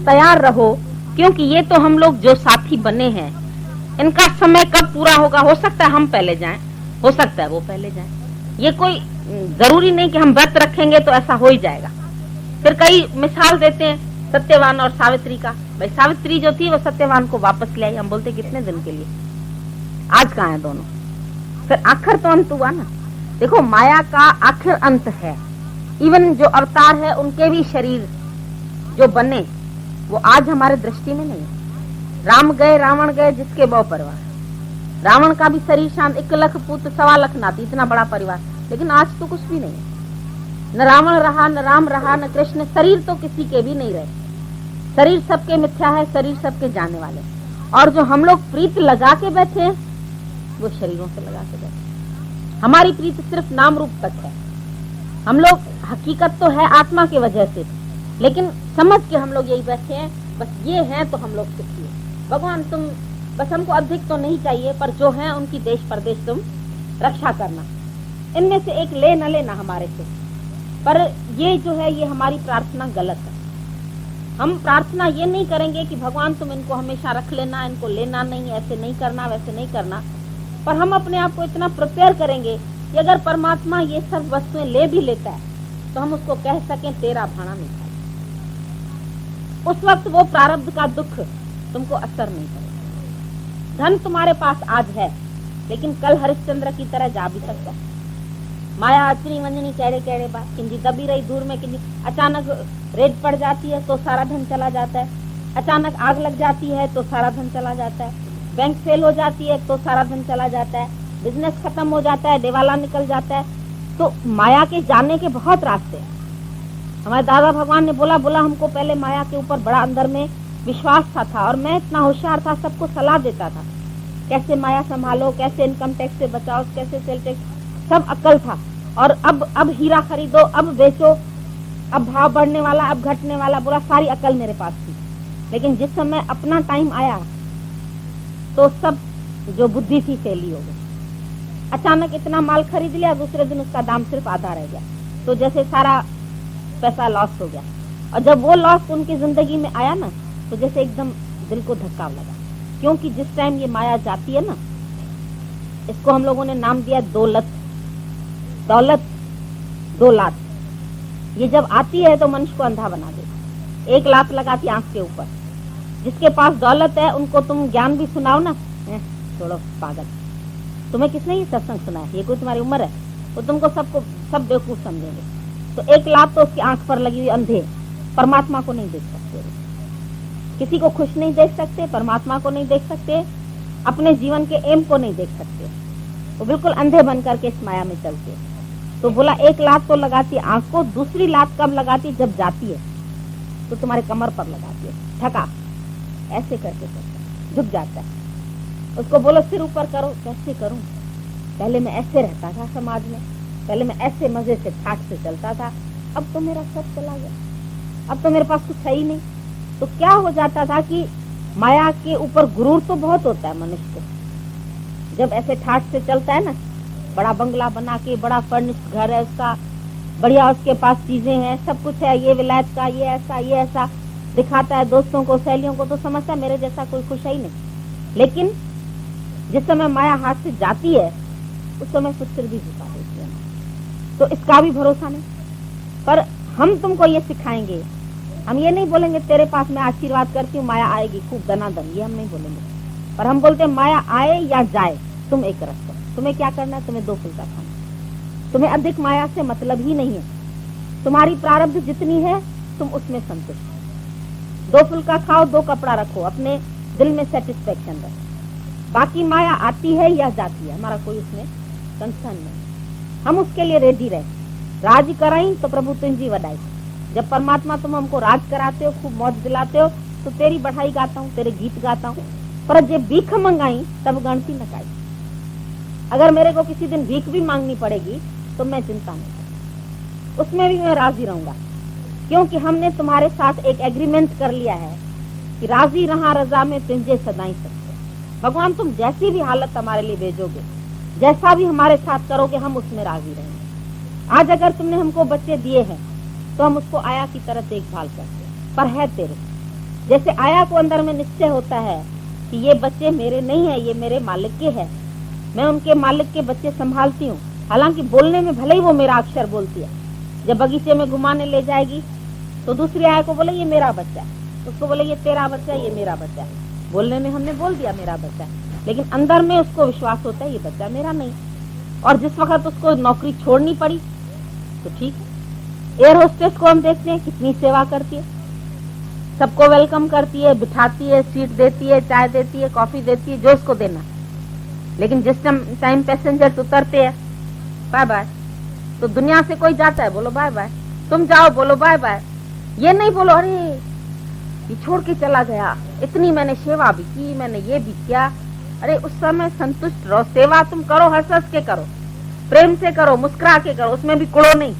तैयार रहो, क्योंकि ये तो हम लोग जो साथी बने हैं, इनका समय कब पूरा होगा। हो सकता है हम पहले जाएं, हो सकता है वो पहले जाएं। ये कोई जरूरी नहीं कि हम व्रत रखेंगे तो ऐसा हो ही जाएगा। फिर कई मिसाल देते हैं सत्यवान और सावित्री का। भाई सावित्री जो थी वो सत्यवान को वापस ले आई। हम बोलते कितने दिन के लिए, आज कहाँ है दोनों। फिर आखिर तो अंत हुआ ना। देखो माया का आखिर अंत है। इवन जो अवतार है उनके भी शरीर जो बने वो आज हमारे दृष्टि में नहीं है। राम गए रावण गए जिसके बहु परिवार। रावण का भी शरीर शांत, 1 लाख पुत्र 1.25 लाख नाती, इतना बड़ा परिवार, लेकिन आज तो कुछ भी नहीं है। न रावण रहा, न राम रहा, न कृष्ण। शरीर तो किसी के भी नहीं रहे। शरीर सबके मिथ्या है, शरीर सबके जाने वाले। और जो हम लोग प्रीत लगा के बैठे हैं वो शरीरों से लगा के बैठे। हमारी प्रीत सिर्फ नाम रूप तक है। हम लोग हकीकत तो है आत्मा की वजह से, लेकिन समझ के हम लोग यही बैठे हैं बस ये हैं तो हम लोग सुखी है। भगवान तुम बस हमको अधिक तो नहीं चाहिए, पर जो है उनकी देश परदेश तुम रक्षा करना। इनमें से एक ले न लेना हमारे से। पर ये जो है ये हमारी प्रार्थना गलत है। हम प्रार्थना ये नहीं करेंगे कि भगवान तुम इनको हमेशा रख लेना, इनको लेना नहीं, ऐसे नहीं करना, वैसे नहीं करना। पर हम अपने आप को इतना प्रिपेयर करेंगे कि अगर परमात्मा ये सब वस्तुएं ले भी लेता है तो हम उसको कह सकें तेरा भाना नहीं था। उस वक्त वो प्रारब्ध का दुख तुमको असर नहीं करेगा। धन तुम्हारे पास आज है, लेकिन कल हरिश्चंद्र की तरह जा भी सकता है। माया अचनी मंजनी कहरे कहरे बात, किंजी दबी रही दूर में, किंजी अचानक रेड पड़ जाती है तो सारा धन चला जाता है। अचानक आग लग जाती है तो सारा धन चला जाता है। बैंक फेल हो जाती है तो सारा धन चला जाता है। बिजनेस खत्म हो जाता है, दिवाला निकल जाता है। तो माया के जाने के बहुत रास्ते हैं। हमारे दादा भगवान ने बोला हमको पहले माया के ऊपर बड़ा अंदर में विश्वास था और मैं इतना होशियार था, सबको सलाह देता था कैसे माया संभालो, कैसे इनकम टैक्स से बचाओ, कैसे सेल टैक्स, सब अक्ल था। और अब हीरा खरीदो, अब बेचो, अब भाव बढ़ने वाला, अब घटने वाला, बोला सारी अक्ल मेरे पास थी। लेकिन जिस समय अपना टाइम आया तो सब जो बुद्धि थी फेली हो गई। अचानक इतना माल खरीद लिया, दूसरे दिन उसका दाम सिर्फ आधा रह गया, तो जैसे सारा पैसा लॉस हो गया। और जब वो लॉस उनकी जिंदगी में आया ना, तो जैसे एकदम दिल को धक्का लगा। क्योंकि जिस टाइम ये माया जाती है ना, इसको हम लोगों ने नाम दिया दौलत। दौलत 2 लाख, ये जब आती है तो मनुष्य को अंधा बना देती। 1 लाख लगाती आंख के ऊपर। जिसके पास दौलत है उनको तुम ज्ञान भी सुनाओ ना, छोड़ो पागल, तुम्हें किसने ये सत्संग सुना है, ये कोई तुम्हारी उम्र है, वो तुमको सब बेवकूफ समझेंगे। तो 1 लाख तो उसकी आंख पर लगी हुई अंधे, परमात्मा को नहीं देख सकते, किसी को खुश नहीं देख सकते, परमात्मा को नहीं देख सकते, अपने जीवन के एम को नहीं देख सकते। वो बिल्कुल अंधे बन करके इस माया में चलते। तो बोला 1 लाख तो लगाती आंख को, दूसरी लाख कब लगाती, जब जाती है तो तुम्हारे कमर पर लगाती है, ठका ऐसे करके झुक जाता है। उसको बोलो सिर ऊपर करो, कैसे करूं, पहले मैं ऐसे रहता था समाज में, पहले मैं ऐसे मजे से ठाट से चलता था, अब तो मेरा सब चला गया, अब तो मेरे पास कुछ है ही नहीं। तो क्या हो जाता था कि माया के ऊपर गुरूर तो बहुत होता है मनुष्य को। जब ऐसे ठाट से चलता है ना, बड़ा बंगला बना के, बड़ा फर्निश्ड घर है उसका, बढ़िया उसके पास चीजें हैं, सब कुछ है, ये विलायत का, ये ऐसा दिखाता है दोस्तों को, सहेलियों को, तो समझता है मेरे जैसा कोई खुश है ही नहीं। लेकिन जिस समय माया हाथ से जाती है उस समय कुछ सिर भी झुका देती है, तो इसका भी भरोसा नहीं। पर हम तुमको ये सिखाएंगे, हम ये नहीं बोलेंगे तेरे पास मैं आशीर्वाद करती हूँ माया आएगी खूब दनादन, ये हम नहीं बोलेंगे। पर हम बोलते हैं माया आए या जाए तुम एक रस करो। तुम्हें क्या करना है, तुम्हें 2 फुलका खाना, तुम्हें अधिक माया से मतलब ही नहीं है। तुम्हारी प्रारब्ध जितनी है तुम उसमें संतुष्ट, 2 फुलका खाओ, 2 कपड़ा रखो, अपने दिल में सेटिस्फेक्शन रखो। बाकी माया आती है या जाती है, हमारा कोई उसमें कंसर्न नहीं। हम उसके लिए रेडी रहे। राज कराई तो प्रभु तुझी वडाई। जब परमात्मा तुम हमको राज कराते हो, खूब मौज दिलाते हो, तो तेरी बढ़ाई गाता हूँ, तेरे गीत गाता हूँ। पर जब भीख मंगाई तब गणती नकाई। अगर मेरे को किसी दिन भीख भी मांगनी पड़ेगी तो मैं चिंता नहीं करूँ, उसमें भी मैं राजी रहूंगा, क्योंकि हमने तुम्हारे साथ एक एग्रीमेंट कर लिया है कि राजी रहा रजा में तुझे सदाई सकते। भगवान तुम जैसी भी हालत हमारे लिए भेजोगे, जैसा भी हमारे साथ करोगे, हम उसमें राजी रहेंगे। आज अगर तुमने हमको बच्चे दिए हैं तो हम उसको आया की तरह देखभाल करते, पर है तेरे, जैसे आया को अंदर में निश्चय होता है कि ये बच्चे मेरे नहीं है, ये मेरे मालिक के है, मैं उनके मालिक के बच्चे संभालती हूँ। हालांकि बोलने में भले ही वो मेरा अक्षर बोलती है, जब बगीचे में घुमाने ले जाएगी तो दूसरी आया को बोले ये मेरा बच्चा है, उसको बोले ये तेरा बच्चा है, ये मेरा बच्चा है। बोलने में हमने बोल दिया मेरा बच्चा है, लेकिन अंदर में उसको विश्वास होता है ये बच्चा मेरा नहीं। और जिस वक्त उसको नौकरी छोड़नी पड़ी तो ठीक है। एयर होस्टेस को हम देखते हैं कितनी सेवा करती है, सबको वेलकम करती है, बिठाती है, सीट देती है, चाय देती है, कॉफी देती है, जो उसको देना। लेकिन जिस टाइम पैसेंजर्स उतरते हैं बाय बाय, तो दुनिया से कोई जाता है बोलो बाय बाय, तुम जाओ बोलो बाय बाय। ये नहीं बोलो अरे ये छोड़ के चला गया, इतनी मैंने सेवा भी की, मैंने ये भी किया। अरे उस समय संतुष्ट रहो, सेवा तुम करो, हंस हंस के करो, प्रेम से करो, मुस्कुरा के करो, उसमें भी कुड़ो नहीं।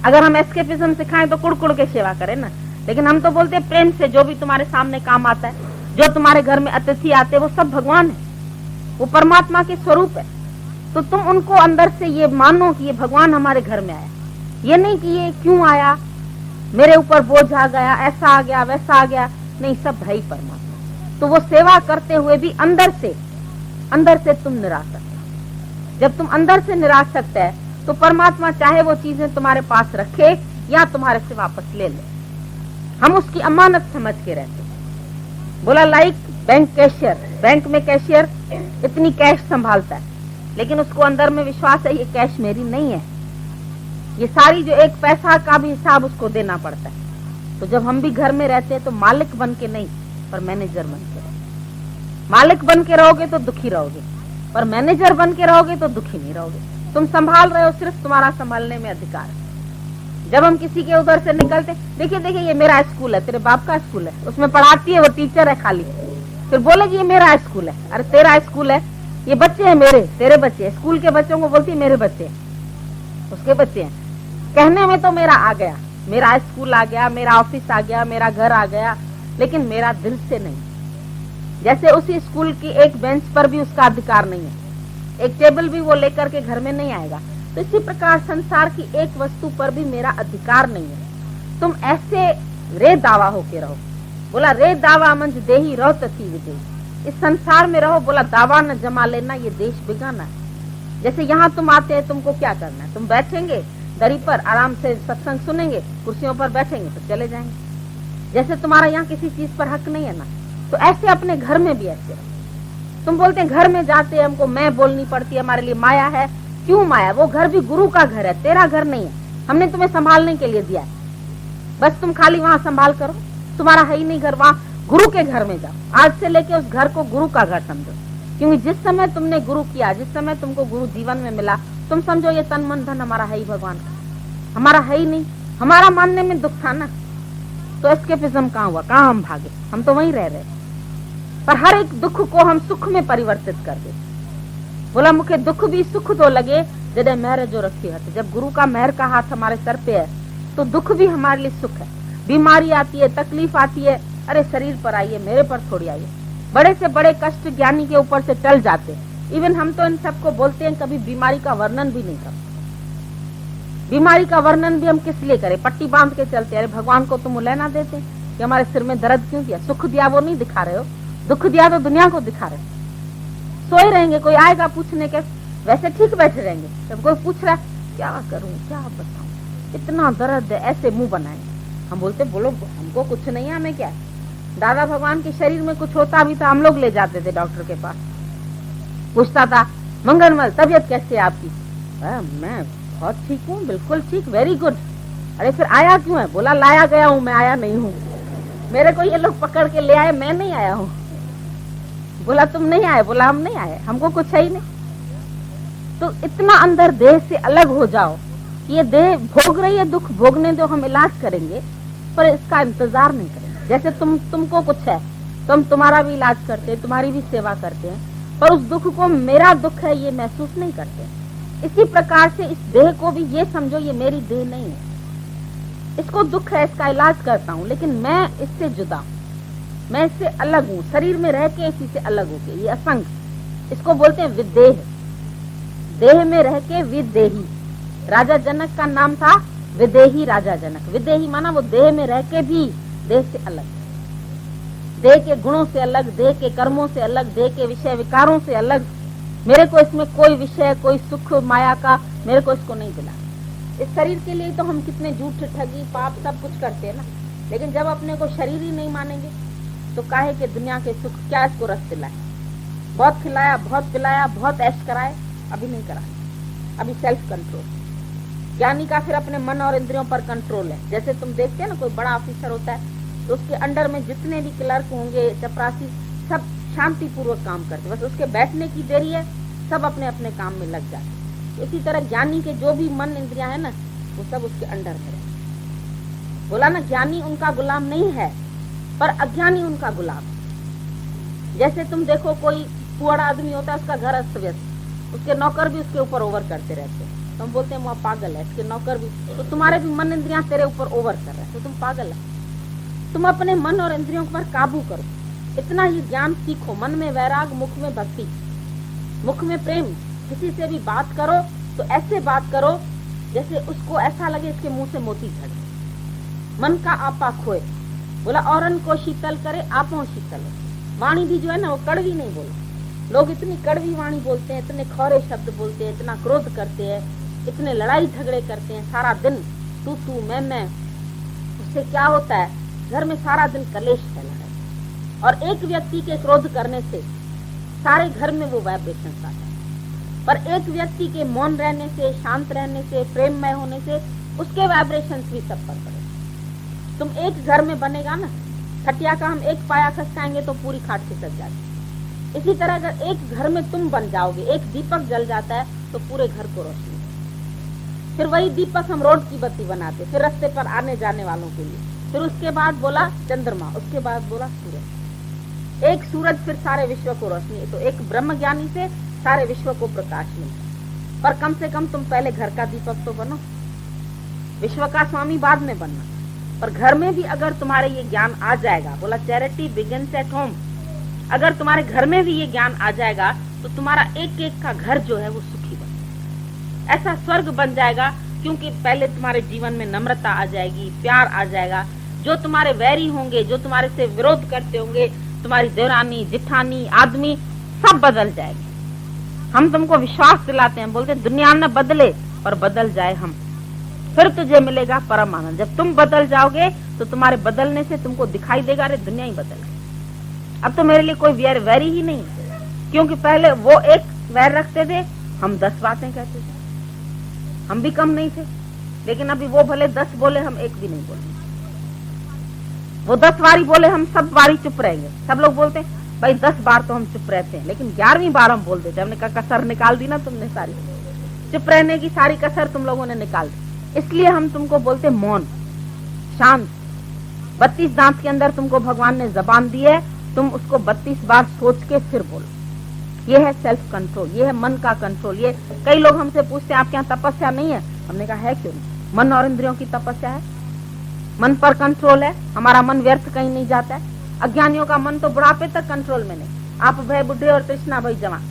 अगर हम एस्केपिज्म सिखाएं तो कुड़ कुड़ के सेवा करें ना, लेकिन हम तो बोलते हैं प्रेम से। जो भी तुम्हारे सामने काम आता है, जो तुम्हारे घर में अतिथि आते हैं, वो सब भगवान है, वो परमात्मा के स्वरूप है। तो तुम उनको अंदर से ये मानो कि ये भगवान हमारे घर में आया, ये नहीं कि ये क्यों आया, मेरे ऊपर बोझ आ गया, ऐसा आ गया, वैसा आ गया। नहीं, सब भाई परमात्मा। तो वो सेवा करते हुए भी अंदर से तुम निरासक्त है। जब तुम अंदर से निरासक्त है तो परमात्मा चाहे वो चीजें तुम्हारे पास रखे या तुम्हारे से वापस ले ले, हम उसकी अमानत समझ के रहते हैं। बोला लाइक बैंक कैशियर, बैंक में कैशियर इतनी कैश संभालता है, लेकिन उसको अंदर में विश्वास है ये कैश मेरी नहीं है, ये सारी जो एक पैसा का भी हिसाब उसको देना पड़ता है। तो जब हम भी घर में रहते हैं तो मालिक बन के नहीं, पर मैनेजर बन के रहो। मालिक बन के रहोगे तो दुखी रहोगे, पर मैनेजर बन के रहोगे तो दुखी नहीं रहोगे। तुम संभाल रहे हो, सिर्फ तुम्हारा संभालने में अधिकार है। जब हम किसी के उधर से निकलते, देखिए देखिए ये मेरा स्कूल है, तेरे बाप का स्कूल है, उसमें पढ़ाती है वो टीचर है खाली, फिर बोलेगी ये मेरा स्कूल है। अरे तेरा स्कूल है, ये बच्चे हैं मेरे, तेरे बच्चे। स्कूल के बच्चों को बोलती है मेरे बच्चे, उसके बच्चे हैं। कहने में तो मेरा आ गया, मेरा स्कूल आ गया, मेरा ऑफिस आ गया, मेरा घर आ गया, लेकिन मेरा दिल से नहीं। जैसे उसी स्कूल की एक बेंच पर भी उसका अधिकार नहीं है, एक टेबल भी वो लेकर के घर में नहीं आएगा। तो इसी प्रकार संसार की एक वस्तु पर भी मेरा अधिकार नहीं है। तुम ऐसे रे दावा होके रहो। बोला रे दावा मंज देही रहो तथी विदेही, इस संसार में रहो। बोला दावा न जमा लेना, ये देश बिगाना है। जैसे यहाँ तुम आते हैं, तुमको क्या करना है, तुम बैठेंगे दरी पर आराम से सत्संग सुनेंगे, कुर्सियों पर बैठेंगे तो चले जाएंगे। जैसे तुम्हारा यहाँ किसी चीज पर हक नहीं है ना, तो ऐसे अपने घर में भी ऐसे रहो। तुम बोलते हैं घर में जाते हैं हमको मैं बोलनी पड़ती है, हमारे लिए माया है। क्यों माया? वो घर भी गुरु का घर है, तेरा घर नहीं है। हमने तुम्हें संभालने के लिए दिया है, बस तुम खाली वहाँ संभाल करो। तुम्हारा है ही नहीं घर, वहाँ गुरु के घर में जाओ। आज से लेके उस घर को गुरु का घर समझो, क्योंकि जिस समय तुमने गुरु किया, जिस समय तुमको गुरु जीवन में मिला, तुम समझो ये तन मन धन हमारा है ही भगवान का, हमारा है ही नहीं। हमारा मानने में दुख था ना, तो एस्केपिज्म कहाँ हुआ, कहाँ हम भागे? हम तो वहीं रह रहे। पर हर एक दुख को हम सुख में परिवर्तित कर दे। बोला मुझे दुख भी सुख तो लगे जदे मेहर जो रखी है। जब गुरु का मेहर का हाथ हमारे सर पे है तो दुख भी हमारे लिए सुख है। बीमारी आती है, तकलीफ आती है, अरे शरीर पर आई है, मेरे पर थोड़ी आई है। बड़े से बड़े कष्ट ज्ञानी के ऊपर से टल जाते हैं। इवन हम तो इन सबको बोलते हैं, कभी बीमारी का वर्णन भी नहीं करते। बीमारी का वर्णन भी हम किस लिए करें? पट्टी बांध के चलते। अरे भगवान को तुम लेना देते कि हमारे सिर में दर्द क्यों दिया? सुख दिया वो नहीं दिखा रहे हो, दुख दिया तो दुनिया को दिखा रहे हो। सोए रहेंगे, कोई आएगा पूछने के, वैसे ठीक बैठे रहेंगे। जब कोई पूछ रहा है क्या करूं, क्या बताऊं, इतना दर्द है, ऐसे मुंह बनाए। हम बोलते बोलो हमको कुछ नहीं है, हमें क्या? दादा भगवान के शरीर में कुछ होता भी तो हम लोग ले जाते थे डॉक्टर के पास, पूछता था मंगलमल तबियत कैसे है आपकी? मैं बहुत ठीक हूँ, बिल्कुल ठीक, वेरी गुड। अरे फिर आया क्यों है? बोला लाया गया हूँ, मैं आया नहीं हूँ। मेरे को ये लोग पकड़ के ले आए, मैं नहीं आया हूँ। बोला तुम नहीं आए? बोला हम नहीं आए, हमको कुछ है ही नहीं। तो इतना अंदर देह से अलग हो जाओ, ये देह भोग रही है दुख, भोगने दो, हम इलाज करेंगे, पर इसका इंतजार नहीं करेंगे। जैसे तुमको कुछ है तो हम तुम्हारा भी इलाज करते हैं, तुम्हारी भी सेवा करते हैं, पर उस दुख को मेरा दुख है ये महसूस नहीं करते। इसी प्रकार से इस देह को भी ये समझो ये मेरी देह नहीं है, इसको दुख है, इसका इलाज करता हूँ, लेकिन मैं इससे जुदा हूँ, मैं इससे अलग हूँ, शरीर में रह के इसी से अलग होके। ये असंग, इसको बोलते हैं विदेह। देह में रह के विदेही। राजा जनक का नाम था विदेही राजा जनक। विदेही माना वो देह में रह के भी देह से अलग। देह के गुणों से अलग, देह के कर्मों से अलग, देह के विषय विकारों से अलग। मेरे को इसमें कोई विषय, कोई सुख माया का मेरे को इसको नहीं मिला। इस शरीर के लिए तो हम कितने झूठ, ठगी, पाप सब कुछ करते हैं ना, लेकिन जब अपने को शरीर ही नहीं मानेंगे तो काहे के दुनिया के सुख, क्या इसको रस दिलाए? बहुत खिलाया, बहुत पिलाया, बहुत ऐश कराए, अभी नहीं करा, अभी सेल्फ कंट्रोल। ज्ञानी का फिर अपने मन और इंद्रियों पर कंट्रोल है। जैसे तुम देखते हैं ना, कोई बड़ा ऑफिसर होता है तो उसके अंडर में जितने भी क्लर्क होंगे, चपरासी, सब शांति पूर्वक काम करते, बस उसके बैठने की देरी है, सब अपने अपने काम में लग जाते। इसी तरह ज्ञानी के जो भी मन इंद्रियां है ना, वो सब उसके अंडर में है। बोला ना, ज्ञानी उनका गुलाम नहीं है, पर अज्ञानी उनका गुलाम। जैसे तुम देखो, कोई पुअड़ आदमी होता है, उसका घर अस्त व्यस्त, उसके नौकर भी उसके ऊपर ओवर करते रहते हैं, तो हम बोलते हैं वहाँ पागल है, इसके नौकर भी। तो तुम्हारे भी मन इंद्रियां तेरे ऊपर ओवर कर रहे हैं, तो तुम पागल है। तुम अपने मन और इंद्रियों पर काबू करो, इतना ही ज्ञान सीखो। मन में वैराग, मुख में भक्ति, मुख में प्रेम। किसी से भी बात करो तो ऐसे बात करो जैसे उसको ऐसा लगे इसके मुंह से मोती झड़े। मन का आपा खोए। बोला औरन को शीतल करे, आपो शीतल हो। वाणी भी जो है ना, वो कड़वी नहीं बोले। लोग इतनी कड़वी वाणी बोलते हैं, इतने खौरे शब्द बोलते हैं, इतना क्रोध करते हैं, इतने लड़ाई झगड़े करते हैं सारा दिन, तू तू मैं। उससे क्या होता है? घर में सारा दिन कलेश फैला है। और एक व्यक्ति के क्रोध करने से सारे घर में वो वाइब्रेशन आता है, पर एक व्यक्ति के मौन रहने से, शांत रहने से, प्रेममय होने से उसके वाइब्रेशन भी सब पर पड़े। तुम एक घर में बनेगा ना, खटिया का हम एक पाया खसकाएंगे तो पूरी खाट खिसक जाती। इसी तरह अगर एक घर में तुम बन जाओगे, एक दीपक जल जाता है तो पूरे घर को रोशनी। फिर वही दीपक हम रोड की बत्ती बनाते, फिर रास्ते पर आने जाने वालों के लिए। फिर उसके बाद बोला चंद्रमा, उसके बाद बोला सूरज। एक सूरज फिर सारे विश्व को रोशनी। तो एक ब्रह्म ज्ञानी से सारे विश्व को प्रकाश मिलता। पर कम से कम तुम पहले घर का दीपक तो बनो, विश्व का स्वामी बाद में बनना। पर घर में भी अगर तुम्हारे ये ज्ञान आ जाएगा, बोला चैरिटी बिगिंस एट होम, अगर तुम्हारे घर में भी ये ज्ञान आ जाएगा तो तुम्हारा एक एक का घर जो है वो सुखी बन, ऐसा स्वर्ग बन जाएगा। क्योंकि पहले तुम्हारे जीवन में नम्रता आ जाएगी, प्यार आ जाएगा। जो तुम्हारे वैरी होंगे, जो तुम्हारे से विरोध करते होंगे, तुम्हारी देवरानी, जिठानी, आदमी, सब बदल जाएंगे। हम तुमको विश्वास दिलाते हैं, बोलते दुनिया न बदले पर बदल जाए हम, फिर तुझे मिलेगा परम आनंद। जब तुम बदल जाओगे तो तुम्हारे बदलने से तुमको दिखाई देगा अरे दुनिया ही बदल गई, अब तो मेरे लिए कोई वैरी ही नहीं। क्योंकि पहले वो एक वैर रखते थे, हम 10 बातें कहते थे, हम भी कम नहीं थे। लेकिन अभी वो भले 10 बोले, हम एक भी नहीं बोले। वो 10 बारी बोले, हम सब बारी चुप रहेंगे। सब लोग बोलते हैं भाई 10 बार तो हम चुप रहते हैं, लेकिन 11वीं बार हम बोल देते। हमने कहा कसर निकाल दी ना तुमने, सारी चुप रहने की सारी कसर तुम लोगों ने निकाल दी। इसलिए हम तुमको बोलते मौन, शांत। 32 दांत के अंदर तुमको भगवान ने जबान दी है, तुम उसको 32 बार सोच के फिर बोलो। ये है सेल्फ कंट्रोल, ये है मन का कंट्रोल। ये कई लोग हमसे पूछते हैं आपके यहाँ तपस्या नहीं है? हमने कहा है, क्यों नहीं। मन और इंद्रियों की तपस्या है, मन पर कंट्रोल है, हमारा मन व्यर्थ कहीं नहीं जाता है। अज्ञानियों का मन तो बुढ़ापे तक कंट्रोल में नहीं। आप भय बुढ़े और तृष्णा भई जवान,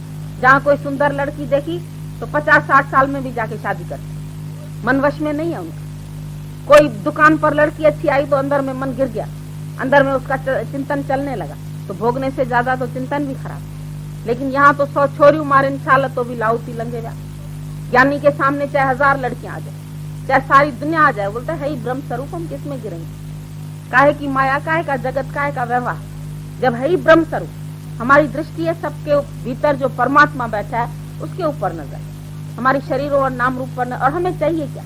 जहाँ कोई सुंदर लड़की देखी तो 50-60 साल में भी जाके शादी करते, मन वश में नहीं है उनका। कोई दुकान पर लड़की अच्छी आई तो अंदर में मन गिर गया, अंदर में उसका चिंतन चलने लगा, तो भोगने से ज्यादा तो चिंतन भी खराब। लेकिन यहाँ तो 100 छोरी मारे इंशाल्लाह तो भी लाउती लंगे जा। ज्ञानी के सामने चाहे 1000 लड़कियां आ जाए, चाहे सारी दुनिया आ जाए, बोलता है ब्रह्म स्वरूप, हम किस में गिरेंगे? काहे की माया, काहे का जगत, काहे का व्यवहार, जब है ही ब्रह्म स्वरूप। हमारी दृष्टि है सबके भीतर जो परमात्मा बैठा है उसके ऊपर नजर, हमारी शरीरों और नाम रूप पर। और हमें चाहिए क्या?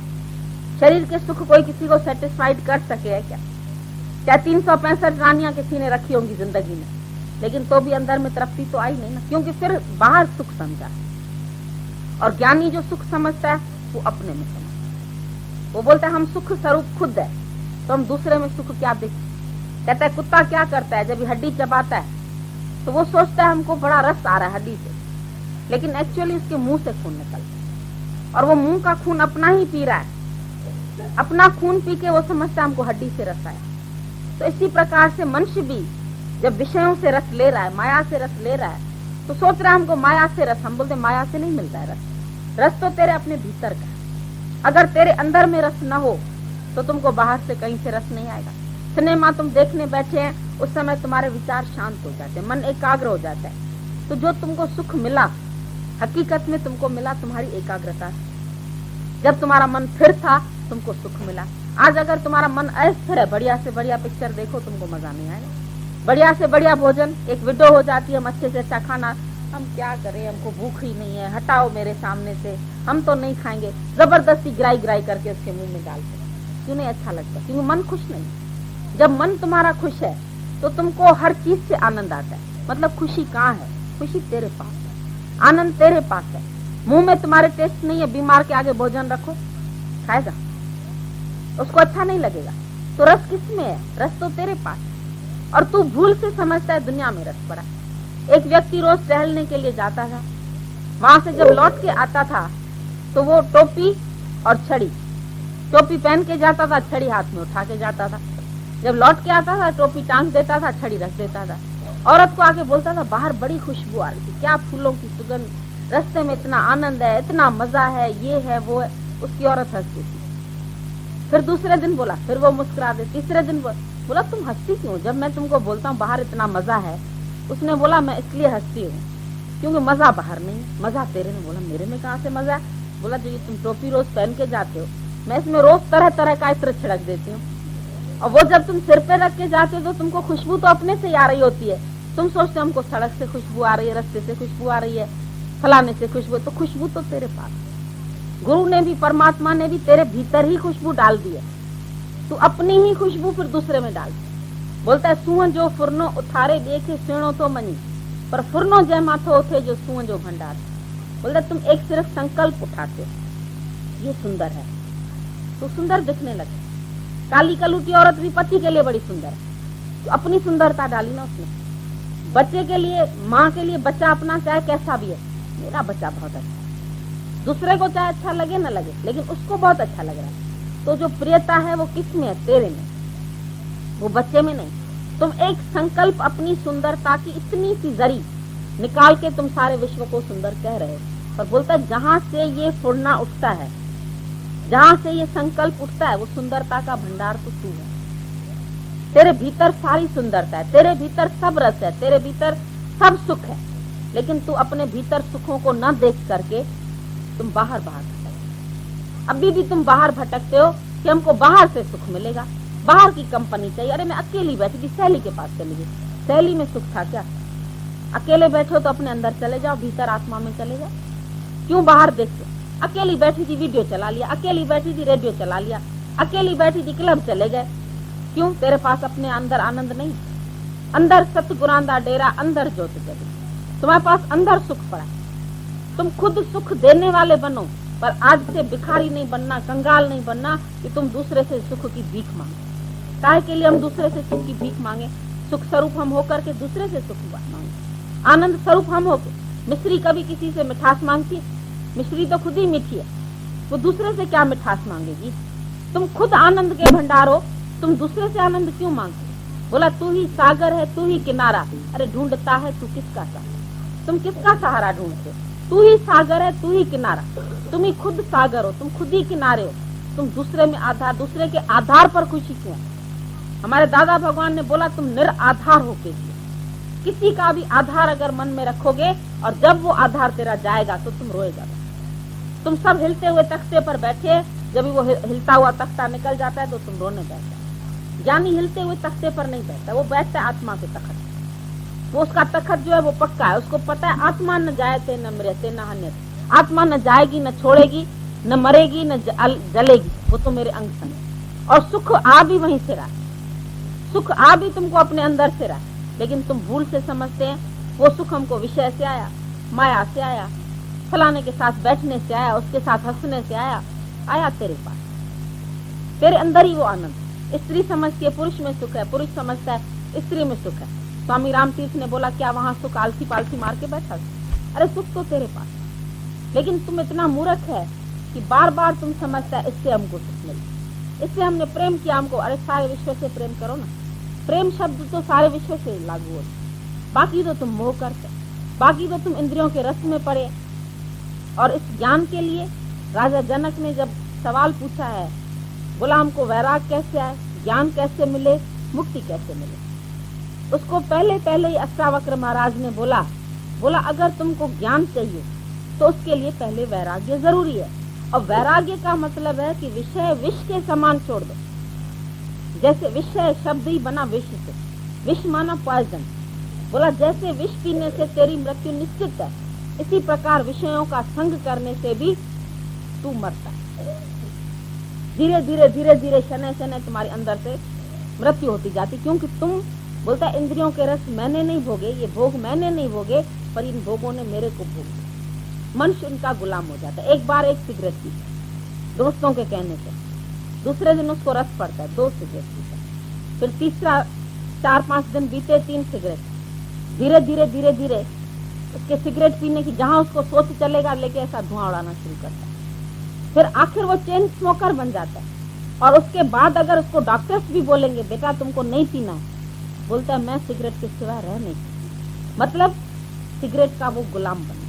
शरीर के सुख कोई किसी को सेटिस्फाइड कर सके है क्या? चाहे 365 रानियां किसी ने रखी होंगी जिंदगी में, लेकिन तो भी अंदर में तृप्ति तो आई नहीं ना, क्योंकि फिर बाहर सुख समझा। और ज्ञानी जो सुख समझता है वो अपने में समझता है। वो बोलता है हम सुख स्वरूप खुद है, तो हम दूसरे में सुख क्या देखें? कहता है कुत्ता क्या करता है, जब हड्डी चबाता है तो वो सोचता है हमको बड़ा रस आ रहा है हड्डी से, लेकिन एक्चुअली उसके मुंह से खून निकलता है, और वो मुंह का खून अपना ही पी रहा है। अपना खून पी के वो समझता है हमको हड्डी से रस आया। तो इसी प्रकार से मनुष्य भी जब विषयों से रस ले रहा है, माया से रस ले रहा है, तो सोच रहा है हमको माया से रस। हम बोलते माया से नहीं मिलता है रस, रस तो तेरे अपने भीतर का है। अगर तेरे अंदर में रस न हो तो तुमको बाहर से कहीं से रस नहीं आएगा। सिनेमा तुम देखने बैठे हैं उस समय तुम्हारे विचार शांत हो जाते हैं, मन एकाग्र हो जाता है। तो जो तुमको सुख मिला हकीकत में तुमको मिला तुम्हारी एकाग्रता। जब तुम्हारा मन स्थिर था तुमको सुख मिला। आज अगर तुम्हारा मन अस्थिर है, बढ़िया से बढ़िया पिक्चर देखो तुमको मजा नहीं आएगा, बढ़िया से बढ़िया भोजन, एक विडो हो जाती है, हम अच्छे से अच्छा खाना, हम क्या करें, हमको भूख ही नहीं है, हटाओ मेरे सामने से, हम तो नहीं खाएंगे, जबरदस्ती गिराई गिराई करके उसके मुंह में डालते। क्यों नहीं अच्छा लगता? क्योंकि मन खुश नहीं। जब मन तुम्हारा खुश है तो तुमको हर चीज से आनंद आता है। मतलब खुशी कहाँ है? खुशी तेरे पास है, आनंद तेरे पास है। मुंह में तुम्हारे टेस्ट नहीं है, बीमार के आगे भोजन रखो, खाएगा? उसको अच्छा नहीं लगेगा। तो रस किसमें है? रस तो तेरे पास है। और तू भूल से समझता है दुनिया में रस पड़ा। एक व्यक्ति रोज टहलने के लिए जाता था, वहां से जब लौट के आता था तो वो टोपी और छड़ी, टोपी पहन के जाता था, छड़ी हाथ में उठा के जाता था। जब लौट के आता था टोपी टांग देता था, छड़ी रख देता था। औरत को आके बोलता था बाहर बड़ी खुशबू आ रही थी, क्या फूलों की सुगंध, रास्ते में इतना आनंद है, इतना मजा है, ये है वो है। उसकी औरत हंसती थी। फिर दूसरे दिन बोला, फिर वो मुस्कुरा दे। तीसरे दिन बोला तुम हंसती क्यों जब मैं तुमको बोलता हूँ बाहर इतना मजा है? उसने बोला मैं इसलिए हंसती हूँ क्योंकि मजा बाहर नहीं, मजा तेरे में। बोला मेरे में कहाँ से मजा है? बोला जो ये तुम टोपी रोज पहन के जाते हो, मैं इसमें रोज तरह तरह का इत्र छिड़क देती हूँ, और वो जब तुम सिर पे रख के जाते हो तो तुमको खुशबू तो अपने से ही आ रही होती है। तुम सोचते हो हमको सड़क से खुशबू आ रही है, रास्ते से खुशबू आ रही है, फलाने से खुशबू, तो खुशबू तो तेरे पास है। गुरु ने भी, परमात्मा ने भी तेरे भीतर ही खुशबू डाल दी है। तू अपनी ही खुशबू फिर दूसरे में डाल। बोलता है सुअं जो फुरनो उठारे देखे सुनो तो मनी, पर फुरनो जय माथो उठे जो सुअं जो भंडार। बोलता तुम एक सिर्फ संकल्प उठाते हो, ये सुंदर है, तो सुंदर दिखने लगे। काली कलूटी औरत भी पति के लिए बड़ी सुंदर है, तो अपनी सुंदरता डाली ना उसने। बच्चे के लिए, माँ के लिए बच्चा अपना चाहे कैसा भी है, मेरा बच्चा बहुत अच्छा है, दूसरे को चाहे अच्छा लगे न लगे, लेकिन उसको बहुत अच्छा लग रहा है। तो जो प्रियता है वो किस में है? तेरे में, वो बच्चे में नहीं। तुम एक संकल्प अपनी सुंदरता की इतनी सी जरी निकाल के तुम सारे विश्व को सुंदर कह रहे हो। और बोलता है जहां से ये फुरना उठता है, जहां से ये संकल्प उठता है, वो सुंदरता का भंडार तो तू है। तेरे भीतर सारी सुंदरता है, तेरे भीतर सब रस है, तेरे भीतर सब सुख है, लेकिन तू अपने भीतर सुखों को न देख करके तुम बाहर भटकते। अभी भी तुम बाहर भटकते हो कि हमको बाहर से सुख मिलेगा, बाहर की कंपनी चाहिए। अरे मैं अकेली बैठी थी, सहेली के पास चली गई, सहेली में सुख था क्या? अकेले बैठो तो अपने अंदर चले जाओ, भीतर आत्मा में चले जाओ। क्यों बाहर देखते? अकेली बैठी थी वीडियो चला लिया, अकेली बैठी थी रेडियो चला लिया, अकेली बैठी थी क्लब चले गए। क्यों? तेरे पास अपने अंदर आनंद नहीं। अंदर सतगुरांदा डेरा, अंदर ज्योत जगी। तुम्हारे पास अंदर सुख पड़ा। तुम खुद सुख देने वाले बनो, पर आज से भिखारी नहीं बनना, कंगाल नहीं बनना कि तुम दूसरे से सुख की भीख मांगे। काहे के लिए हम दूसरे से सुख की भीख मांगे? सुख स्वरूप हम होकर के दूसरे से सुख मांगे, आनंद स्वरूप हम होकर। मिश्री कभी किसी से मिठास मांगती है? मिश्री तो खुद ही मीठी है, वो दूसरे से क्या मिठास मांगेगी? तुम खुद आनंद के भंडार हो, तुम दूसरे से आनंद क्यों मांगते? बोला तू ही सागर है, तू ही किनारा। अरे ढूंढता है तू किसका सहारा? तुम किसका सहारा ढूंढते? तू ही सागर है, तू ही किनारा, तुम ही खुद सागर हो, तुम खुद ही किनारे हो। तुम दूसरे में आधार, दूसरे के आधार पर खुशी क्यों? हमारे दादा भगवान ने बोला तुम निराधार होके जियो। किसी का भी आधार अगर मन में रखोगे और जब वो आधार तेरा जाएगा तो तुम रोएगा। तुम सब हिलते हुए तख्ते पर बैठे, जब वो हिलता हुआ तख्ता निकल जाता है तो तुम रोने बैठते। ज्ञानी हिलते हुए तख्ते पर नहीं बैठता, वो बैठता है आत्मा के तख्त। वो उसका तख्त जो है वो पक्का है, उसको पता है आत्मा न जायते न मृते न हन्यते। आत्मा न जाएगी, न छोड़ेगी, न मरेगी, न जलेगी, वो तो मेरे अंग संग। और सुख आ भी वहीं से रहा, सुख आ भी तुमको अपने अंदर से रहा, लेकिन तुम भूल से समझते हैं वो सुख हमको विषय से आया, माया से आया, फलाने के साथ बैठने से आया, उसके साथ हंसने से आया। आया तेरे पास, तेरे अंदर ही वो आनंद। स्त्री समझती है पुरुष में सुख है, पुरुष समझता है स्त्री में सुख है। स्वामी रामतीर्थ ने बोला क्या वहां सुख आलसी पालसी मार के बैठा? अरे सुख तो तेरे पास, लेकिन तुम इतना मूर्ख है कि बार बार तुम समझता है इससे हमको सुख मिले, इससे हमने प्रेम किया हमको। अरे सारे विश्व से प्रेम करो ना। प्रेम शब्द तो सारे विश्व से लागू हो, बाकी तो तुम मोह करते, बाकी तो तुम इंद्रियों के रस में पड़े। और इस ज्ञान के लिए राजा जनक ने जब सवाल पूछा है, बोला हमको वैराग कैसे आए, ज्ञान कैसे मिले, मुक्ति कैसे मिले? उसको पहले पहले ही अष्टावक्र महाराज ने बोला अगर तुमको ज्ञान चाहिए तो उसके लिए पहले वैराग्य जरूरी है। और वैराग्य का मतलब है कि विषय विष के समान छोड़ दो। जैसे विषय शब्द ही बना विष से, विष माना पॉइजन। बोला जैसे विष पीने से तेरी मृत्यु निश्चित है, इसी प्रकार विषयों का संग करने से भी तू मरता है। धीरे धीरे धीरे धीरे शनै शनै तुम्हारे अंदर से मृत्यु होती जाती, क्योंकि तुम बोलता इंद्रियों के रस मैंने नहीं भोगे, ये भोग मैंने नहीं भोगे, पर इन भोगों ने मेरे को भोग दिया। मनुष्य उनका गुलाम हो जाता है। एक बार एक सिगरेट पी दोस्तों के कहने से, दूसरे दिन उसको रस पड़ता है, 2 सिगरेट पीता, फिर तीसरा 4-5 दिन बीते 3 सिगरेट, धीरे धीरे धीरे धीरे उसके सिगरेट पीने की जहां उसको सोच चलेगा लेके ऐसा धुआं उड़ाना शुरू करता है। फिर आखिर वो चेन स्मोकर बन जाता है। और उसके बाद अगर उसको डॉक्टर्स भी बोलेंगे बेटा तुमको नहीं पीना है, बोलता है मैं सिगरेट के सिवा रह नहीं सकता। मतलब सिगरेट का वो गुलाम बन गया।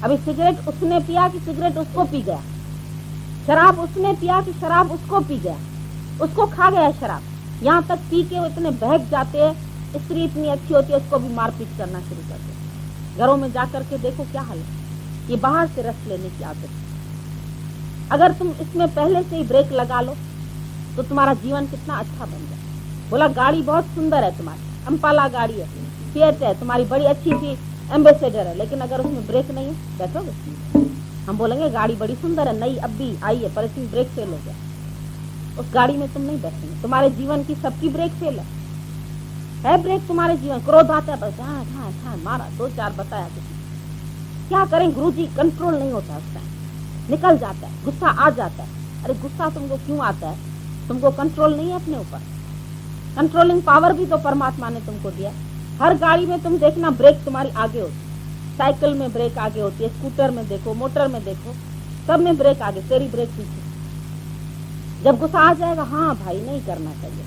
अभी सिगरेट उसने पिया कि सिगरेट उसको पी गया, शराब उसने पिया कि शराब उसको पी गया, उसको खा गया शराब। यहाँ तक पी के वो इतने बहक जाते हैं, स्त्री इतनी अच्छी होती है उसको भी मारपीट करना शुरू करते हैं। घरों में जाकर के देखो क्या हाल है। ये बाहर से रस लेने की आदत है। अगर तुम इसमें पहले से ही ब्रेक लगा लो तो तुम्हारा जीवन कितना अच्छा बन जाए। बोला गाड़ी बहुत सुंदर है तुम्हारी, अम्पाला गाड़ी है, फिएट है, तुम्हारी बड़ी अच्छी सी एम्बेसडर है, लेकिन अगर उसमें ब्रेक नहीं है बैठोगे? हम बोलेंगे गाड़ी बड़ी सुंदर है, नई अब भी आई है, पर इसमें ब्रेक फेल हो गया, उस गाड़ी में तुम नहीं बैठेंगे। तुम्हारे जीवन की सबकी ब्रेक फेल है ब्रेक तुम्हारे जीवन। क्रोध आता है बस हाँ मारा 2-4 बताया किसी, क्या करें गुरुजी, कंट्रोल नहीं होता उसका, निकल जाता है, गुस्सा आ जाता है। अरे गुस्सा तुमको क्यों आता है? तुमको कंट्रोल नहीं है अपने ऊपर। कंट्रोलिंग पावर भी तो परमात्मा ने तुमको दिया। हर गाड़ी में तुम देखना ब्रेक तुम्हारी आगे होती है, साइकिल में ब्रेक आगे होती है, स्कूटर में देखो, मोटर में देखो, सब में ब्रेक आगे, तेरी ब्रेक पीछे। जब गुस्सा आ जाएगा हाँ भाई नहीं करना चाहिए,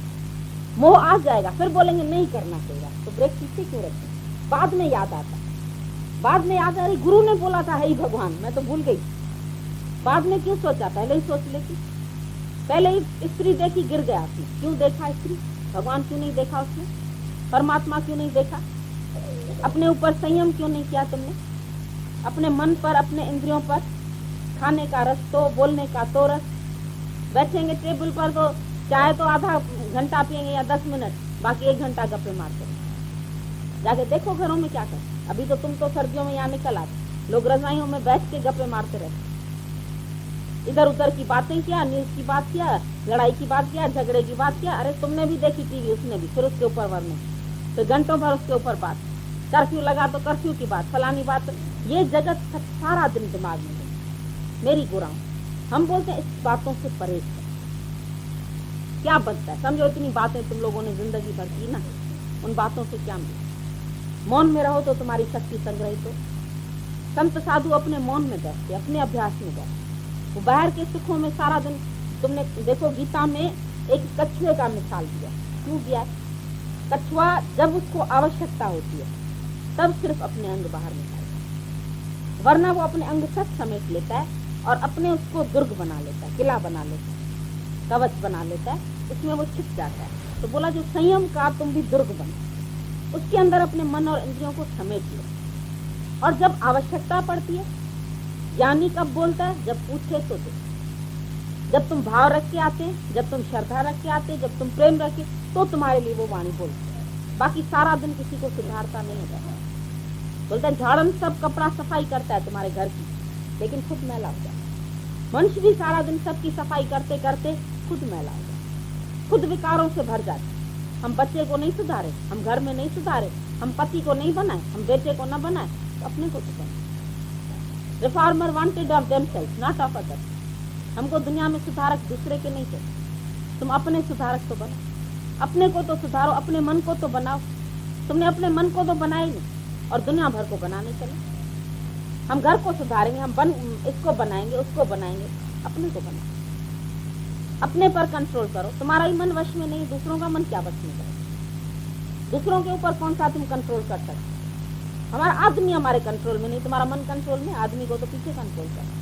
मोह आ जाएगा फिर बोलेंगे नहीं करना चाहिए, तो ब्रेक पीछे क्यों रखें? बाद में याद आता, बाद में याद आ रही गुरु ने बोला था हे भगवान, मैं तो भूल गई। बाद में क्यों सोचा, पहले ही सोच लेती। पहले ही स्त्री देखी गिर गया उसने, क्यों देखा स्त्री? भगवान क्यों नहीं देखा उसने? परमात्मा क्यों नहीं देखा? अपने ऊपर संयम क्यों नहीं किया तुमने? अपने मन पर, अपने इंद्रियों पर, खाने का रस तो, बोलने का तो रस, बैठेंगे टेबल पर तो चाहे तो आधा घंटा पियेंगे या 10 मिनट, बाकी 1 घंटा गप्पे मारते। जाके देखो घरों में क्या कर। अभी तो तुम तो सर्दियों में यहाँ निकल आते, लोग रजाइयों में बैठ के गप्पे मारते रहते, इधर उधर की बातें किया, न्यूज की बात किया, लड़ाई की बात किया, झगड़े की बात किया। अरे तुमने भी देखी टीवी, उसने भी, फिर उसके ऊपर वरने, तो घंटों भर उसके ऊपर बात, कर्फ्यू लगा तो कर्फ्यू की बात, फलानी बात। ये जगत सारा दिन दिमाग में मेरी गुराम। हम बोलते हैं इस बातों से परहेज कर, क्या बनता है? समझो इतनी बातें तुम लोगों ने जिंदगी भर की ना, उन बातों से क्या मिला? मौन में रहो तो तुम्हारी शक्ति संग्रहित हो। संत साधु अपने मौन में बैठते, अपने अभ्यास में बैठते, वो बाहर के सुखों में सारा दिन। तुमने देखो गीता में एक कछुए का मिसाल दिया, क्यों दिया? कछुआ जब उसको आवश्यकता होती है तब सिर्फ अपने अंग बाहर निकालता है, वरना वो अपने अंग सब समेट लेता है और अपने उसको दुर्ग बना लेता है, किला बना लेता है, कवच बना लेता है, उसमें वो छिप जाता है। तो बोला जो संयम का तुम भी दुर्ग बनो, उसके अंदर अपने मन और इंद्रियों को समेट लो। और जब आवश्यकता पड़ती है, ज्ञानी कब बोलता है? जब पूछे तो दे, जब तुम भाव रख के आते हैं, जब तुम श्रद्धा रख के आते हैं, जब तुम प्रेम रखे, तो तुम्हारे लिए वो वाणी बोलती है। बाकी सारा दिन किसी को सुधारता नहीं होता। बोलता है झाड़न सब कपड़ा सफाई करता है तुम्हारे घर की, लेकिन खुद मैला हो जाता है। मनुष्य भी सारा दिन सबकी सफाई करते करते खुद मैला हो जाता, खुद विकारों से भर जाते। हम बच्चे को नहीं सुधारे, हम घर में नहीं सुधारे, हम पति को नहीं बनाए, हम बेटे को न बनाए, तो अपने को सुधारे। Reformer wanted of themselves not of others. हमको दुनिया में सुधारक दूसरे के नहीं चाहिए, तुम अपने सुधारक तो बनो, अपने को तो सुधारो, अपने मन को तो बनाओ। तुमने अपने मन को तो बनाया ही नहीं और दुनिया भर को बनाने चले। हम घर को सुधारेंगे, हम इसको बनाएंगे, उसको बनाएंगे, अपने को बनाओ, अपने पर कंट्रोल करो। तुम्हारा ही मन वश में नहीं, दूसरों का मन क्या वश में करो? दूसरों के ऊपर कौन सा तुम कंट्रोल कर सकते? हमारा आदमी हमारे कंट्रोल में नहीं, तुम्हारा मन कंट्रोल में, आदमी को तो पीछे कंट्रोल कर।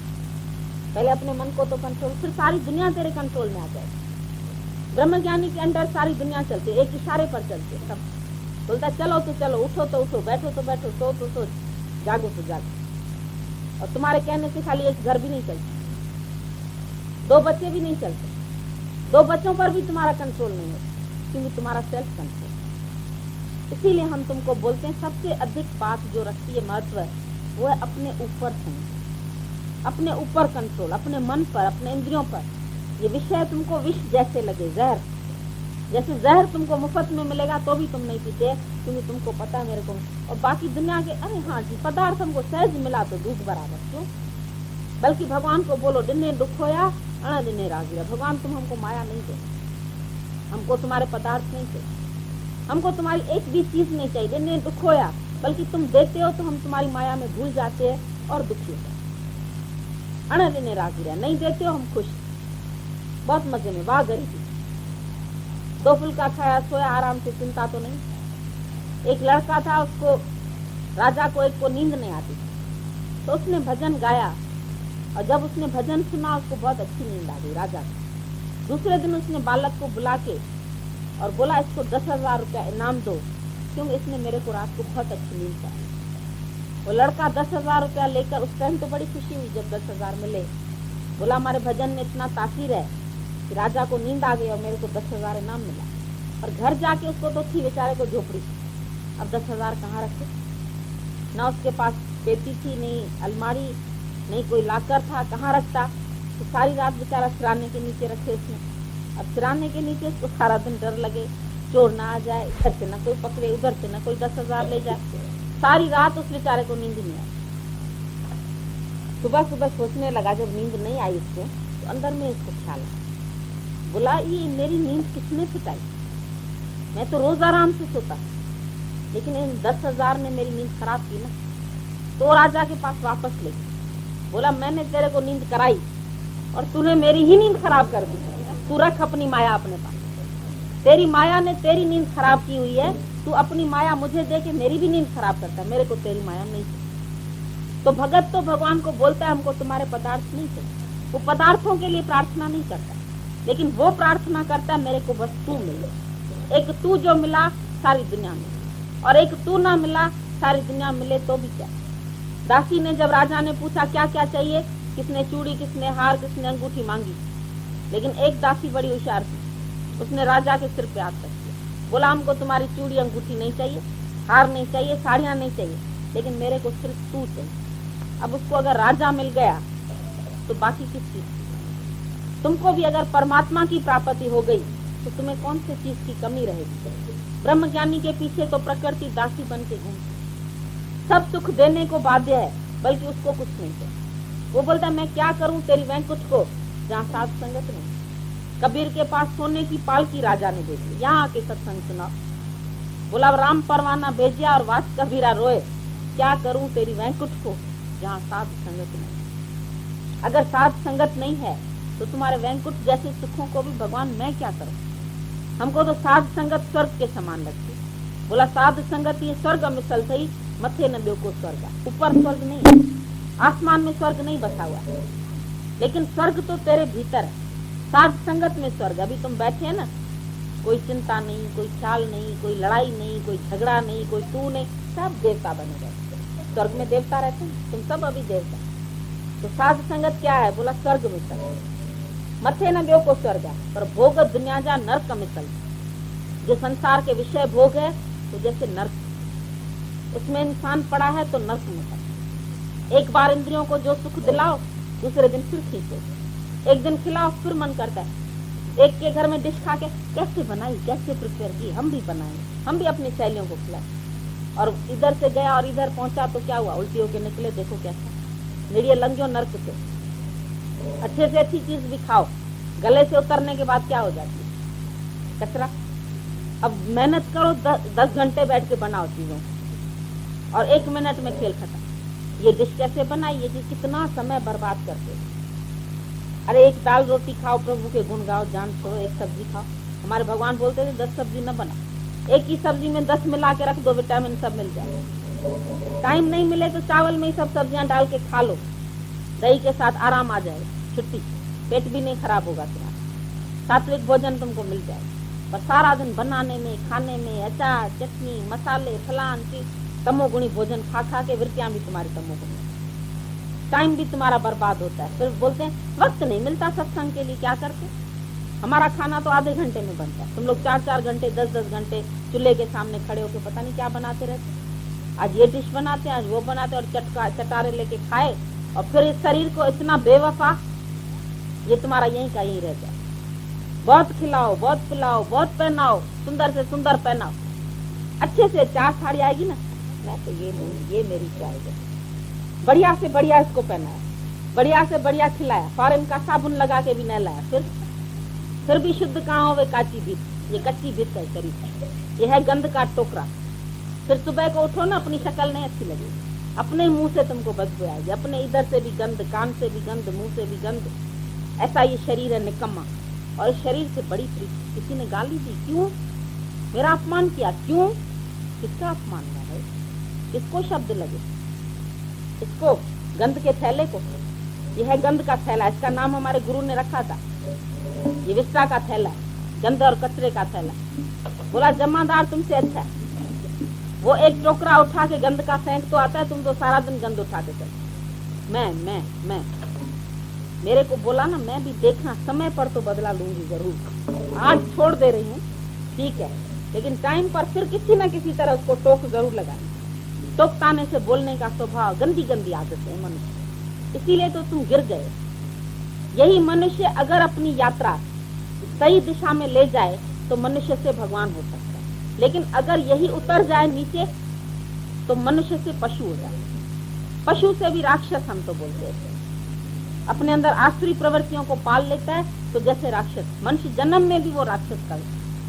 पहले अपने मन को तो कंट्रोल, फिर सारी दुनिया तेरे कंट्रोल में आ जाएगी। ब्रह्मज्ञानी के अंडर सारी दुनिया चलती है, एक इशारे पर चलती है सब। बोलता चलो तो चलो, उठो तो उठो, बैठो तो बैठो, सो तो सो, जागो तो जागो। और तुम्हारे कहने से खाली एक घर भी नहीं चलता, 2 बच्चे भी नहीं चलते, 2 बच्चों पर भी तुम्हारा कंट्रोल नहीं होता, क्योंकि तुम्हारा सेल्फ कंट्रोल। इसीलिए हम तुमको बोलते हैं सबसे अधिक बात जो रखती है महत्व, वो है अपने ऊपर संयम, अपने ऊपर कंट्रोल, अपने मन पर, अपने इंद्रियों पर। ये विषय तुमको विष जैसे लगे, जहर जैसे जहर तुमको मुफ्त में मिलेगा तो भी तुम नहीं पीते, क्योंकि तुमको पता है मेरे को। और बाकी दुनिया के अरे हाँ जी पदार्थ हमको सहज मिला तो दूध बराबर, क्यों? बल्कि भगवान को बोलो दिने दुख होया अण दिने रागिया, भगवान तुम हमको माया नहीं दे, हमको तुम्हारे पदार्थ नहीं चाहिए, हमको तुम्हारी एक भी चीज नहीं चाहिए। दिने दुख होया, बल्कि तुम देते हो तो हम तुम्हारी माया में भूल जाते हैं और दुखी होते हैं। अण दिने रागिया, नहीं देते हो हम खुश, बहुत मजे में, वाह गरीबी। 2 फुल्का खाया, सोया आराम से, चिंता तो नहीं। एक लड़का था, उसको राजा को एक को नींद नहीं आती थी, तो उसने भजन गाया, और जब उसने भजन सुना उसको बहुत अच्छी नींद आ गई राजा को। दूसरे दिन उसने बालक को बुला के और बोला इसको 10,000 रुपया इनाम दो, क्योंकि इसने मेरे को रात को बहुत अच्छी नींद आई। वो लड़का 10,000 रुपया लेकर, उस टाइम तो बड़ी खुशी हुई जब 10,000 मिले। बोला हमारे भजन में इतना तासीर है कि राजा को नींद आ गई और मेरे को 10,000 इनाम मिला। और घर जाके उसको तो थी बेचारे को झोपड़ी, अब 10,000 कहाँ रखे? ना उसके पास पेटी थी, नहीं अलमारी, नहीं कोई लाकर था, कहाँ रखता? तो सारी रात बेचारा सिराने के नीचे रखे उसने। अब सिराने के नीचे उसको सारा दिन डर लगे चोर ना आ जाए, इधर से ना कोई पकड़े, उधर से ना कोई 10,000 ले जाए। सारी रात उस बेचारे को नींद नहीं आई। सुबह सुबह सोचने लगा, जब नींद नहीं आई उसको, तो अंदर में उसको ख्याल आया, बोला ये मेरी नींद किसने छुटाई? मैं तो रोज आराम से सोता, लेकिन इन 10,000 ने मेरी नींद खराब की ना। तो राजा के पास वापस ले, बोला मैंने तेरे को नींद कराई और तूने मेरी ही नींद खराब कर दी। तू रख अपनी माया अपने पास, तेरी माया ने तेरी नींद खराब की हुई है, तू अपनी माया मुझे दे के मेरी भी नींद खराब करता है, मेरे को तेरी माया नहीं चाहिए। तो भगत तो भगवान को बोलता है हमको तुम्हारे पदार्थ नहीं चाहिए, वो पदार्थों के लिए प्रार्थना नहीं करता, लेकिन वो प्रार्थना करता है मेरे को बस तू मिले। एक तू जो मिला सारी दुनिया में, और एक तू ना मिला सारी दुनिया मिले तो भी क्या। दासी ने जब राजा ने पूछा क्या क्या चाहिए, किसने चूड़ी, किसने हार, किसने अंगूठी मांगी, लेकिन एक दासी बड़ी होशियार थी, उसने राजा के सिर पे हाथ रख दिया, बोला हमको तुम्हारी चूड़ी अंगूठी नहीं चाहिए, हार नहीं चाहिए, साड़ियां नहीं चाहिए, लेकिन मेरे को सिर्फ तू चाहिए। अब उसको अगर राजा मिल गया तो बाकी किस चीज की? तुमको भी अगर परमात्मा की प्राप्ति हो गई तो तुम्हें कौन सी चीज की कमी रहेगी? ब्रह्म ज्ञानी के पीछे तो प्रकृति दासी बन के घूमती, सब सुख देने को बाध्य है, बल्कि उसको कुछ नहीं चाहिए। वो बोलता है मैं क्या करूं तेरी वैंकुट को, जहाँ साध संगत नहीं। कबीर के पास सोने की पालकी राजा ने भेजी, यहाँ आके सत्संग सुना। बोला राम परवाना भेजिया और वास कबीरा रोए, क्या करूं तेरी वैंकुट को, जहाँ साध संगत नहीं। अगर साध संगत नहीं है तो तुम्हारे वैंकुट जैसे सुखों को भी भगवान मैं क्या करूं? हमको तो साध संगत स्वर्ग के समान लगती। बोला साध संगत ये स्वर्ग मिसल थी, मथे न को स्वर्ग, ऊपर स्वर्ग नहीं, आसमान में स्वर्ग नहीं बसा हुआ, लेकिन स्वर्ग तो तेरे भीतर है। साध संगत में स्वर्ग, अभी तुम बैठे हैं ना, कोई चिंता नहीं, कोई ख्याल नहीं, कोई लड़ाई नहीं, कोई झगड़ा नहीं, कोई तू नहीं, सब देवता बने रहते। स्वर्ग में देवता रहते हैं, तुम सब अभी देवता। तो साध संगत क्या है? बोला स्वर्ग मिसल, मथे न को स्वर्ग, पर भोग दुनिया जा नर्क मिसल। जो संसार के विषय भोग है तो जैसे नर्क, उसमें इंसान पड़ा है तो नर्क मिसल। एक बार इंद्रियों को जो सुख दिलाओ, दूसरे दिन फिर खींचो, एक दिन खिलाओ फिर मन करता है। एक के घर में डिश खा के कैसे बनाई, कैसे प्रिपेयर की, हम भी बनाएंगे, हम भी अपनी शैलियों को खिलाए। और इधर से गया और इधर पहुंचा तो क्या हुआ, उल्टी होके निकले, देखो कैसा निड़िये लंगियों नर्क से। अच्छे से अच्छी चीज भी खाओ, गले से उतरने के बाद क्या हो जाती है, कचरा। अब मेहनत करो, 10 घंटे बैठ के बनाओ चीजों, और 1 मिनट में खेल खत्म। ये डिश कैसे बनाई, ये चीज कितना समय बर्बाद करते। अरे एक दाल रोटी खाओ, प्रभु के गुण गाओ, जान छोड़ो, एक सब्जी खाओ। हमारे भगवान बोलते थे 10 सब्जी न बना, एक ही सब्जी में 10 मिला के रख दो, विटामिन सब मिल जाए। टाइम नहीं मिले तो चावल में ही सब सब्जियां डाल के खा लो, दही के साथ आराम आ जाएगा, छुट्टी, पेट भी नहीं खराब होगा तुम्हारा, सात्विक भोजन तुमको मिल जाएगा। पर सारा दिन बनाने में, खाने में, अचार, चटनी, मसाले, फलान की तमोगुणी भोजन खा खा के वृत्तियां भी तुम्हारी तमोगुणी, टाइम भी तुम्हारा बर्बाद होता है। फिर बोलते हैं वक्त नहीं मिलता सत्संग के लिए, क्या करते? हमारा खाना तो आधे घंटे में बनता है, तुम लोग 4-4 घंटे 10-10 घंटे चूल्हे के सामने खड़े होकर पता नहीं क्या बनाते रहते। आज ये डिश बनाते हैं, आज वो बनाते हैं, और चटारे लेके खाए, और फिर इस शरीर को इतना बेवफा, ये तुम्हारा यहीं का यहीं रह जाए। बहुत खिलाओ, बहुत पिलाओ, बहुत पहनाओ, सुंदर से सुंदर पहनाओ, अच्छे से 4 साड़ी आएगी ना, मैं तो ये नहीं, ये मेरी चाहिए, बढ़िया से बढ़िया इसको पहनाया, बढ़िया से बढ़िया खिलाया, फॉरेन का साबुन लगा के भी नहीं लाया, फिर भी शुद्ध कहाँ हो वे काची भीत, ये कच्ची भीत है शरीर, ये है गंध का टोकरा। फिर सुबह को उठो ना, अपनी शक्ल नहीं अच्छी लगेगी, अपने मुंह से तुमको बदबू आएगी, अपने इधर से भी गंध, कान से भी गंध, मुंह से भी गंध। ऐसा ये शरीर है निकम्मा, और इस शरीर से बड़ी प्रीति। किसी ने गाली दी, क्यों? मेरा अपमान किया, क्यों? किसका अपमान है भाई? किसको शब्द लगे? इसको गंध के थैले को, यह है गंध का थैला, इसका नाम हमारे गुरु ने रखा था, ये विस्टा का थैला, गंध और कचरे का थैला। बोला जमादार तुमसे अच्छा है, वो एक टोकरा उठा के गंध का फेंक तो आता है, तुम तो सारा दिन गंध उठा के चल। मैं मेरे को बोला ना, मैं भी देखना समय पर तो बदला लूंगी जरूर। आज छोड़ दे रही हूँ ठीक है, लेकिन टाइम पर फिर किसी न किसी तरह उसको टोक जरूर लगाएंगे। टोकताने से बोलने का स्वभाव, गंदी गंदी आदत है मनुष्य, इसीलिए तो तुम गिर गए। यही मनुष्य अगर अपनी यात्रा सही दिशा में ले जाए तो मनुष्य से भगवान हो सकता है, लेकिन अगर यही उतर जाए नीचे तो मनुष्य से पशु हो जाए। पशु से भी राक्षस हम तो बोलते हैं, अपने अंदर आसुरी प्रवृत्तियों को पाल लेता है, तो जैसे राक्षस। मनुष्य जन्म में भी वो राक्षस का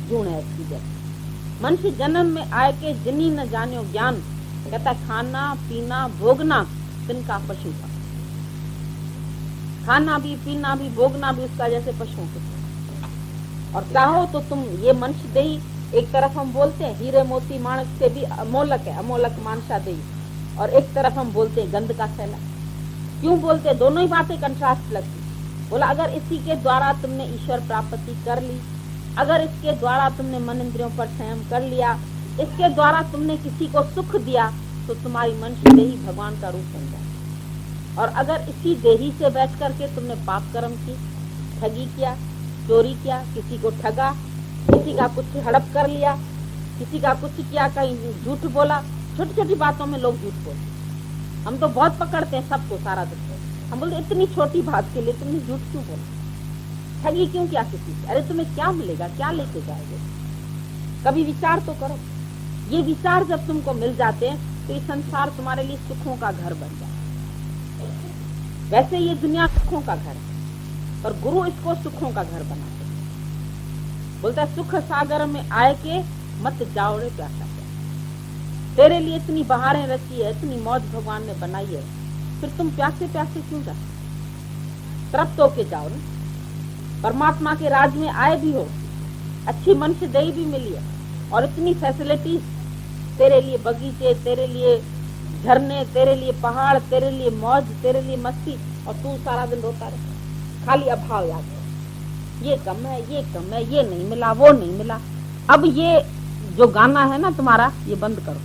गुण है इसकी जैसे। मनुष्य जन्म में आए के जिनी न जानियो ज्ञान, कहता है खाना पीना भोगना तिनका पशु का, खाना भी पीना भी भोगना भी उसका जैसे पशुओं के। और चाहो तो तुम ये मनुष्य देही, एक तरफ हम बोलते हैं हीरे मोती माणक से भी अमोलक है, अमोलक मानसा देही, और एक तरफ हम बोलते हैं गंध का थैला। क्यों बोलते? दोनों ही बातें कंट्रास्ट लगती। बोला अगर इसी के द्वारा तुमने ईश्वर प्राप्ति कर ली, अगर इसके द्वारा तुमने मन इंद्रियों पर संयम कर लिया, इसके द्वारा तुमने किसी को सुख दिया, तो तुम्हारी मनुष्य देही भगवान का रूप बन जाए। और अगर इसी देही से बैठ करके तुमने पाप कर्म की, ठगी किया, चोरी किया, किसी को ठगा, किसी का कुछ हड़प कर लिया, किसी का कुछ किया, कहीं झूठ बोला, छोटी छोटी बातों में लोग झूठ बोलते। हम तो बहुत पकड़ते हैं सबको सारा दिन, हम बोलते इतनी छोटी बात के लिए तुमने झूठ क्यों बोला, ठगी क्यों किया किसी से? अरे तुम्हें क्या मिलेगा, क्या लेके जाओगे? कभी विचार तो करो। ये विचार जब तुमको मिल जाते हैं तो ये संसार तुम्हारे लिए सुखों का घर बन जाए। वैसे ये दुनिया सुखों का घर है, पर गुरु इसको सुखों का घर बनाते हैं। बोलता है सुख सागर में आए के मत जाओ रे प्यासा, तेरे लिए इतनी बहारें रची है, इतनी मौज भगवान ने बनाई है, फिर तुम प्यासे प्यासे क्यों जाओ? तृप्त होके जाओ ना। परमात्मा के राज में आए भी हो, अच्छी मनुष्य देही भी मिली है, और इतनी फैसिलिटीज, तेरे लिए बगीचे, तेरे लिए झरने, तेरे लिए पहाड़, तेरे लिए मौज, तेरे लिए मस्ती, और तू सारा दिन रोता रहता, खाली अभाव याद है, ये कम है, ये कम है, ये नहीं मिला, वो नहीं मिला। अब ये जो गाना है ना तुम्हारा, ये बंद करो।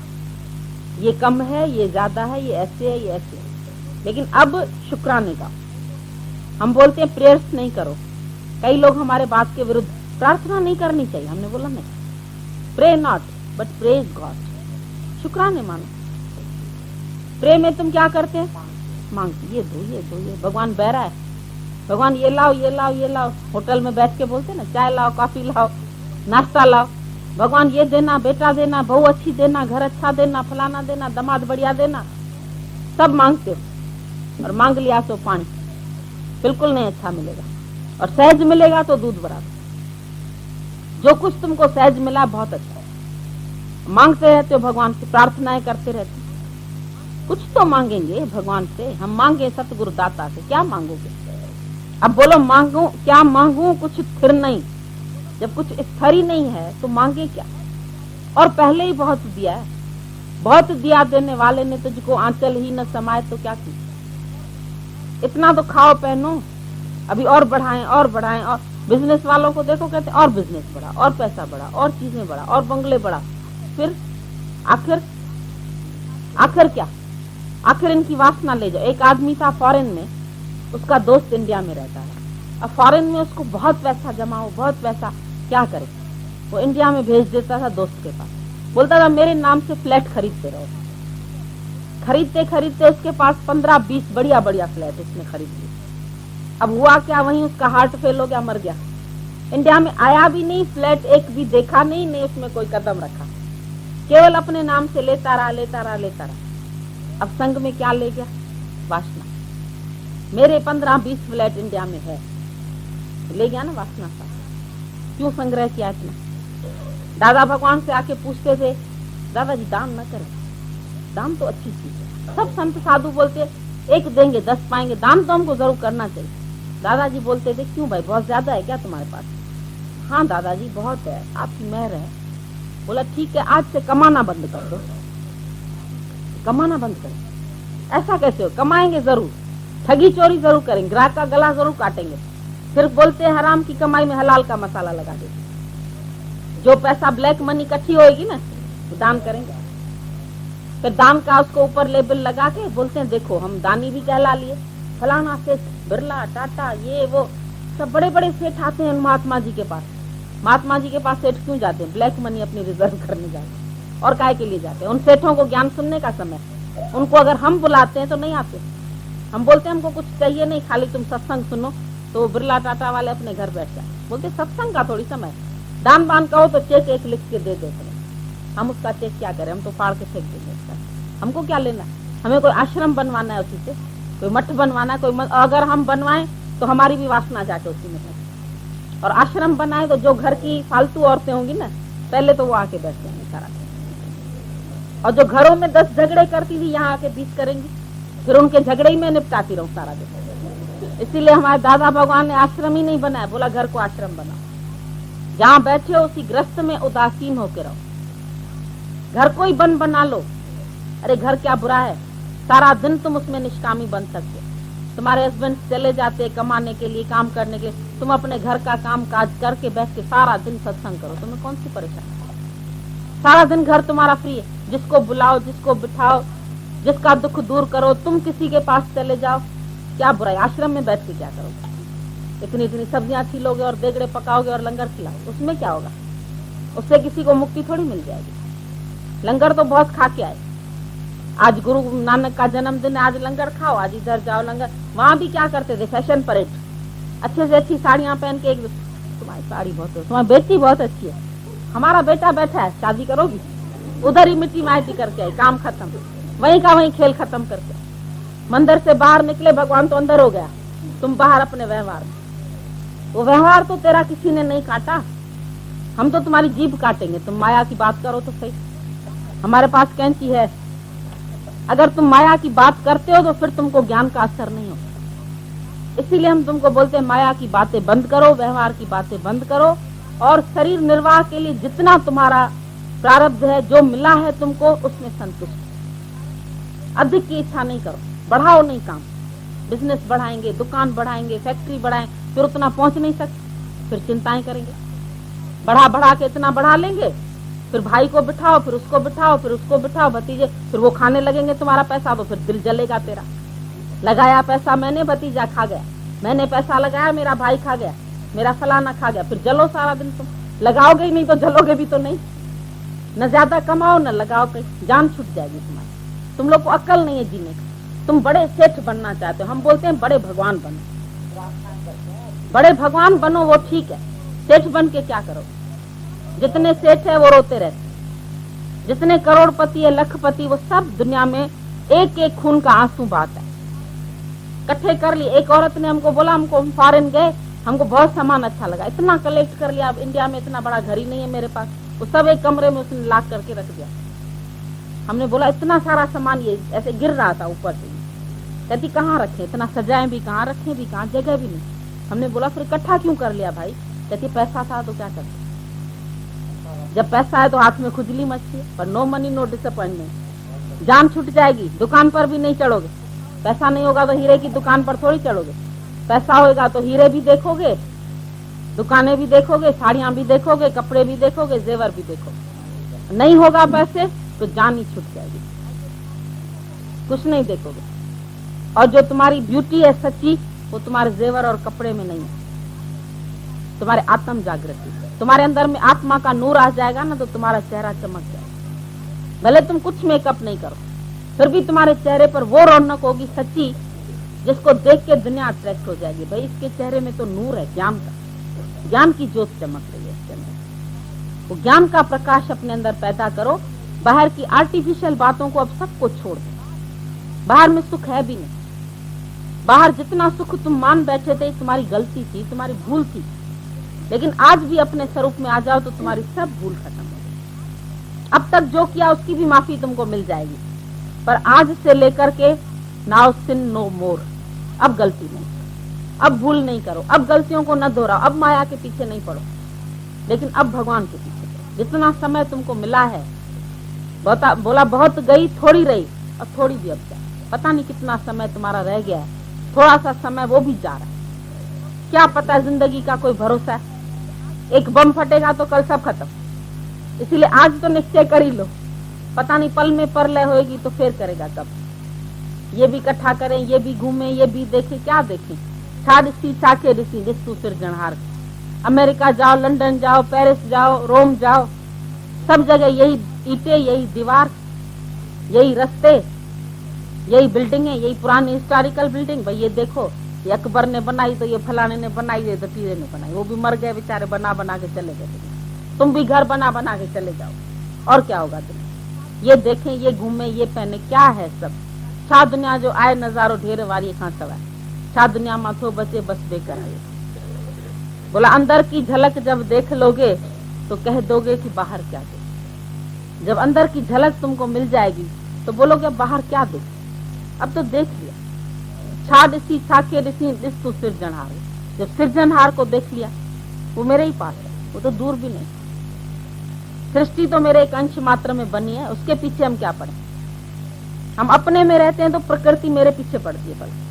ये कम है, ये ज्यादा है, ये ऐसे है, ये ऐसे है। लेकिन अब शुक्राने का हम बोलते हैं प्रेयर्स नहीं करो। कई लोग हमारे बात के विरुद्ध, प्रार्थना नहीं करनी चाहिए, हमने बोला नहीं, pray not but praise God, शुक्राने मानो। प्रे में तुम क्या करते हैं? मांगते, ये दो, ये दो, ये भगवान बहरा है, भगवान ये लाओ, ये लाओ, ये लाओ। होटल में बैठ के बोलते ना, चाय लाओ, कॉफी लाओ, नाश्ता लाओ, भगवान ये देना, बेटा देना, बहू अच्छी देना, घर अच्छा देना, फलाना देना, दामाद बढ़िया देना, सब मांगते हो। और मांग लिया तो पानी बिल्कुल नहीं अच्छा मिलेगा, और सहज मिलेगा तो दूध बराबर। जो कुछ तुमको सहज मिला बहुत अच्छा है। मांगते रहते हो भगवान से, प्रार्थनाएं करते रहते हो, कुछ तो मांगेंगे भगवान से। हम मांगे सतगुरु दाता से, क्या मांगोगे? अब बोलो मांगू क्या? मांगू कुछ स्थिर नहीं। जब कुछ स्थिर ही नहीं है तो मांगे क्या? और पहले ही बहुत दिया है, बहुत दिया देने वाले ने तुझको आंचल ही न समाये तो क्या की। इतना तो खाओ पहनो, अभी और बढ़ाएं और बढ़ाएं, और बिजनेस वालों को देखो, कहते और बिजनेस बढ़ा, और पैसा बढ़ा, और चीजें बढ़ा, और बंगले बढ़ा। फिर आखिर क्या? आखिर इनकी वासना ले जाओ। एक आदमी था फॉरेन में, उसका दोस्त इंडिया में रहता है। अब फॉरेन में उसको बहुत पैसा जमा हो, बहुत पैसा, क्या करे? वो इंडिया में भेज देता था दोस्त के पास, बोलता था मेरे नाम से फ्लैट खरीदते रहो। खरीदते खरीदते उसके पास 15-20 बढ़िया बढ़िया फ्लैट उसने खरीद लिए। अब हुआ क्या, वहीं उसका हार्ट फेल हो गया, मर गया। इंडिया में आया भी नहीं, फ्लैट एक भी देखा नहीं, नहीं उसमें कोई कदम रखा, केवल अपने नाम से लेता रहा, लेता रहा, लेता रहा। अब संग में क्या ले गया? वासना। मेरे 15-20 फ्लैट इंडिया में है, ले गया ना वासना सा। क्यों संग्रह किया इतना? दादा भगवान से आके पूछते थे, दादाजी दान न करें, दान तो अच्छी चीज है। सब संत साधु बोलते एक देंगे 10 पाएंगे, दान तो हमको जरूर करना चाहिए। दादाजी बोलते थे क्यों भाई, बहुत ज्यादा है क्या तुम्हारे पास? हाँ दादाजी बहुत है, आपकी मेहर है। बोला ठीक है, आज से कमाना बंद कर दो। कमाना बंद करो? ऐसा कैसे हो? कमाएंगे जरूर, ठगी चोरी जरूर करेंगे, ग्राहक का गला जरूर काटेंगे। फिर बोलते हैं हराम की कमाई में हलाल का मसाला लगा देते। जो पैसा ब्लैक मनी इकट्ठी होगी ना, तो दान करेंगे। फिर दान का उसको ऊपर लेबल लगा के बोलते हैं देखो हम दानी भी कहला लिए। फलाना सेठ, बिरला, टाटा, ये वो सब बड़े बड़े सेठ आते हैं महात्मा जी के पास। महात्मा जी के पास सेठ क्यों जाते हैं? ब्लैक मनी अपनी रिजर्व करने जाते हैं। और काय के लिए जाते हैं? उन सेठों को ज्ञान सुनने का समय, उनको अगर हम बुलाते हैं तो नहीं आते। हम बोलते हैं हमको कुछ चाहिए नहीं, खाली तुम सत्संग सुनो, तो बिरला टाटा वाले अपने घर बैठ जाए। बोलते सत्संग का थोड़ी समय, दान बान कहो तो चेक एक लिख के दे देते हैं। हम उसका चेक क्या करें? हम तो फाड़ के फेंक देंगे उसका। हमको क्या लेना? हमें कोई आश्रम बनवाना है उसी से, कोई मठ बनवाना है, कोई अगर हम बनवाएं तो हमारी भी वासना जाके उसी में है। और आश्रम बनाए तो जो घर की फालतू औरतें होंगी ना, पहले तो वो आके बैठ जाएंगे सारा। और जो घरों में 10 झगड़े करती थी, यहाँ आके 20 करेंगी, फिर उनके झगड़े ही में निपटाती रहूं सारा दिन। इसीलिए हमारे दादा भगवान ने आश्रम ही नहीं बनाया, बोला घर को आश्रम बनाओ। जहाँ बैठे हो उसी ग्रस्त में उदासीन होकर रहो। घर को ही बना लो। अरे घर क्या बुरा है, सारा दिन तुम उसमें निष्कामी बन सकते। तुम्हारे हस्बैंड चले जाते कमाने के लिए, काम करने के लिए, तुम अपने घर का काम काज करके बैठ के सारा दिन सत्संग करो। तुम्हें कौन सी परेशानी? सारा दिन घर तुम्हारा फ्री है, जिसको बुलाओ, जिसको बिठाओ, जिसका दुख दूर करो। तुम किसी के पास चले जाओ, क्या बुराई? आश्रम में बैठ के क्या करोगे? इतनी इतनी सब्जियां छीलोगे और देगड़े पकाओगे और लंगर खिलाओगे, उसमें क्या होगा? उससे किसी को मुक्ति थोड़ी मिल जाएगी। लंगर तो बहुत खा के आए। आज गुरु नानक का जन्मदिन है, आज लंगर खाओ, आज इधर जाओ लंगर। वहां भी क्या करते थे? फैशन परेड, अच्छे से अच्छी साड़ियां पहन के, एक तुम्हारी साड़ी बहुत है, तुम्हारी बेटी बहुत अच्छी है, हमारा बेटा बैठा है, शादी करोगी? उधर ही मिट्टी माइटी करके आई, काम खत्म, वहीं का वहीं खेल खत्म करके। मंदिर से बाहर निकले, भगवान तो अंदर हो गया, तुम बाहर अपने व्यवहार में। वो व्यवहार तो तेरा किसी ने नहीं काटा, हम तो तुम्हारी जीभ काटेंगे। तुम माया की बात करो तो सही, हमारे पास कैंची है। अगर तुम माया की बात करते हो तो फिर तुमको ज्ञान का असर नहीं होगा। इसीलिए हम तुमको बोलते हैं माया की बातें बंद करो, व्यवहार की बातें बंद करो, और शरीर निर्वाह के लिए जितना तुम्हारा प्रारब्ध है, जो मिला है तुमको, उसमें संतुष्ट। अधिक की इच्छा नहीं करो, बढ़ाओ नहीं काम। बिजनेस बढ़ाएंगे, दुकान बढ़ाएंगे, फैक्ट्री बढ़ाएंगे, फिर उतना पहुंच नहीं सकते, फिर चिंताएं करेंगे। बढ़ा के इतना बढ़ा लेंगे, फिर भाई को बिठाओ, फिर उसको बिठाओ, फिर उसको बिठाओ, भतीजे, फिर वो खाने लगेंगे तुम्हारा पैसा, तो फिर दिल जलेगा तेरा। लगाया पैसा मैंने, भतीजा खा गया, मैंने पैसा लगाया, मेरा भाई खा गया, मेरा फलाना खा गया, फिर जलो सारा दिन। तुम लगाओगे ही नहीं तो जलोगे भी तो नहीं। न ज्यादा कमाओ न लगाओ, कहीं जान छूट जाएगी तुम्हारी। तुम लोग को अक्ल नहीं है जीने की। तुम बड़े सेठ बनना चाहते हो, हम बोलते हैं बड़े भगवान बनो। बड़े भगवान बनो वो ठीक है, सेठ बन के क्या करो? जितने सेठ है वो रोते रहते, जितने करोड़पति है, लखपति, वो सब दुनिया में एक एक खून का आंसू बात है। इकट्ठे कर लिए। एक औरत ने हमको बोला, हमको हम फॉरेन गए, हमको बहुत सामान अच्छा लगा, इतना कलेक्ट कर लिया, अब इंडिया में इतना बड़ा घर ही नहीं है मेरे पास, वो सब एक कमरे में उसने लाख करके रख दिया। हमने बोला इतना सारा सामान ये ऐसे गिर रहा था ऊपर से। कहती कहाँ रखे, इतना सजाएं भी कहाँ, रखें भी कहाँ, जगह भी नहीं। हमने बोला फिर इकट्ठा क्यों कर लिया भाई? कहती पैसा था तो क्या करते, जब पैसा है तो हाथ में खुजली मचती है। पर नो मनी नो डिसअपॉइंटमेंट, जान छूट जाएगी, दुकान पर भी नहीं चढ़ोगे। पैसा नहीं होगा तो हीरे की दुकान पर थोड़ी चढ़ोगे, पैसा होगा तो हीरे भी देखोगे, दुकानें भी देखोगे, साड़ियां भी देखोगे, कपड़े भी देखोगे, जेवर भी देखोगे। नहीं होगा पैसे तो जान ही छूट जाएगी, कुछ नहीं देखोगे। और जो तुम्हारी ब्यूटी है सच्ची, वो तुम्हारे जेवर और कपड़े में नहीं है, तुम्हारे आत्म जागृति। तुम्हारे अंदर में आत्मा का नूर आ जाएगा ना, तो तुम्हारा चेहरा चमक जाएगा। भले तुम कुछ मेकअप नहीं करो, फिर भी तुम्हारे चेहरे पर वो रौनक होगी सच्ची, जिसको देख के दुनिया अट्रैक्ट हो जाएगी। भाई इसके चेहरे में तो नूर है, ज्ञान का, ज्ञान की ज्योत चमक रही है इसके अंदर। वो ज्ञान का प्रकाश अपने अंदर पैदा करो। बाहर की आर्टिफिशियल बातों को अब सबको छोड़ दो। बाहर में सुख है भी नहीं। बाहर जितना सुख तुम मान बैठे थे, तुम्हारी गलती थी, तुम्हारी भूल थी। लेकिन आज भी अपने स्वरूप में आ जाओ तो तुम्हारी सब भूल खत्म हो जाएगी। अब तक जो किया उसकी भी माफी तुमको मिल जाएगी। पर आज से लेकर के नाउ सिन नो मोर, अब गलती नहीं, अब भूल नहीं करो, अब गलतियों को न दोहराओ, अब माया के पीछे नहीं पड़ो, लेकिन अब भगवान के पीछे पड़ो। जितना समय तुमको मिला है, बोला बहुत गई थोड़ी रही, और थोड़ी भी अब जाए। पता नहीं कितना समय तुम्हारा रह गया है, थोड़ा सा समय वो भी जा रहा है। क्या पता, जिंदगी का कोई भरोसा है। एक बम फटेगा तो कल सब खत्म। इसीलिए आज तो निश्चय कर ही लो, पता नहीं पल में परलय होएगी तो फिर करेगा कब। ये भी इकट्ठा करें, ये भी घूमें, ये भी देखें, क्या देखें। छाड़सी छाके ऋषि रिस्तु सिरजनहार। अमेरिका जाओ, लंदन जाओ, पेरिस जाओ, रोम जाओ, सब जगह यही ईंटें, यही दीवार, यही रास्ते, यही बिल्डिंग है, यही पुरानी हिस्टोरिकल बिल्डिंग। भाई ये देखो, ये अकबर ने बनाई तो ये फलाने ने बनाई, ये दतीजे ने बनाई, वो भी मर गए बेचारे, बना बना के चले गए। तुम भी घर बना बना के चले जाओ, और क्या होगा तुम्हें। ये देखें, ये घूमे, ये पहने, क्या है सब। छा दुनिया जो आए नजारो ढेर वारी खां सवाए, छा दुनिया माथो बचे बस बेकर है। बोला अंदर की झलक जब देख लोगे तो कह दोगे कि बाहर क्या देख। जब अंदर की झलक तुमको मिल जाएगी तो बोलोगे बाहर क्या देख, अब तो देख लिया। छाड़ सी छाके ऋषि रिस्तु सिरजनहार। जब सिरजनहार को देख लिया, वो मेरे ही पास है, वो तो दूर भी नहीं। सृष्टि तो मेरे एक अंश मात्र में बनी है, उसके पीछे हम क्या पड़े। हम अपने में रहते हैं तो प्रकृति मेरे पीछे पड़ती है। भले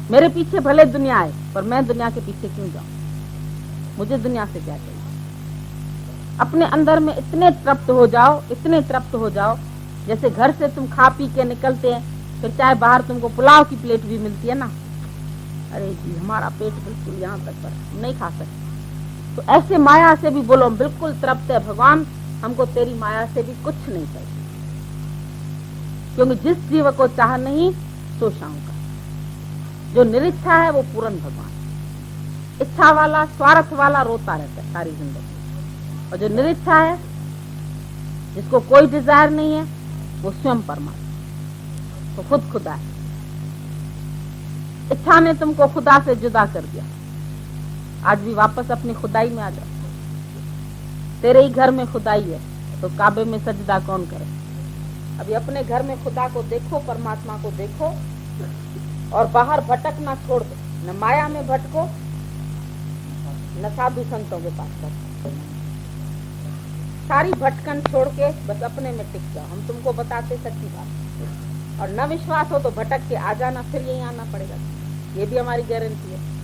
मेरे पीछे भले दुनिया है, पर मैं दुनिया के पीछे क्यों जाऊं। मुझे दुनिया से क्या चाहिए। अपने अंदर में इतने तृप्त हो जाओ, इतने तृप्त हो जाओ, जैसे घर से तुम खा पी के निकलते हैं, फिर चाहे बाहर तुमको पुलाव की प्लेट भी मिलती है ना, अरे जी हमारा पेट बिल्कुल यहाँ तक पर नहीं खा सकते। तो ऐसे माया से भी बोलो बिल्कुल तृप्त है भगवान, हमको तेरी माया से भी कुछ नहीं चाहिए। क्योंकि जिस जीव को चाह नहीं सो शाम का। जो निरिच्छा है वो पूर्ण भगवान। इच्छा वाला, स्वार्थ वाला रोता रहता है सारी जिंदगी, और जो निरिच्छा है, जिसको कोई डिजायर नहीं है, वो स्वयं परमात्मा, तो खुद खुदा है। इच्छा ने तुमको खुदा से जुदा कर दिया। आज भी वापस अपनी खुदाई में आ जाओ। तेरे ही घर में खुदाई है तो काबे में सजदा कौन करे। अभी अपने घर में खुदा को देखो, परमात्मा को देखो, और बाहर भटकना छोड़ दो। न माया में भटको, न साधु संतों के पास भटको। सारी भटकन छोड़ के बस अपने में टिक जाओ। हम तुमको बताते सच्ची बात, और न विश्वास हो तो भटक के आ जाना, फिर यही आना पड़ेगा। ये भी हमारी गारंटी है।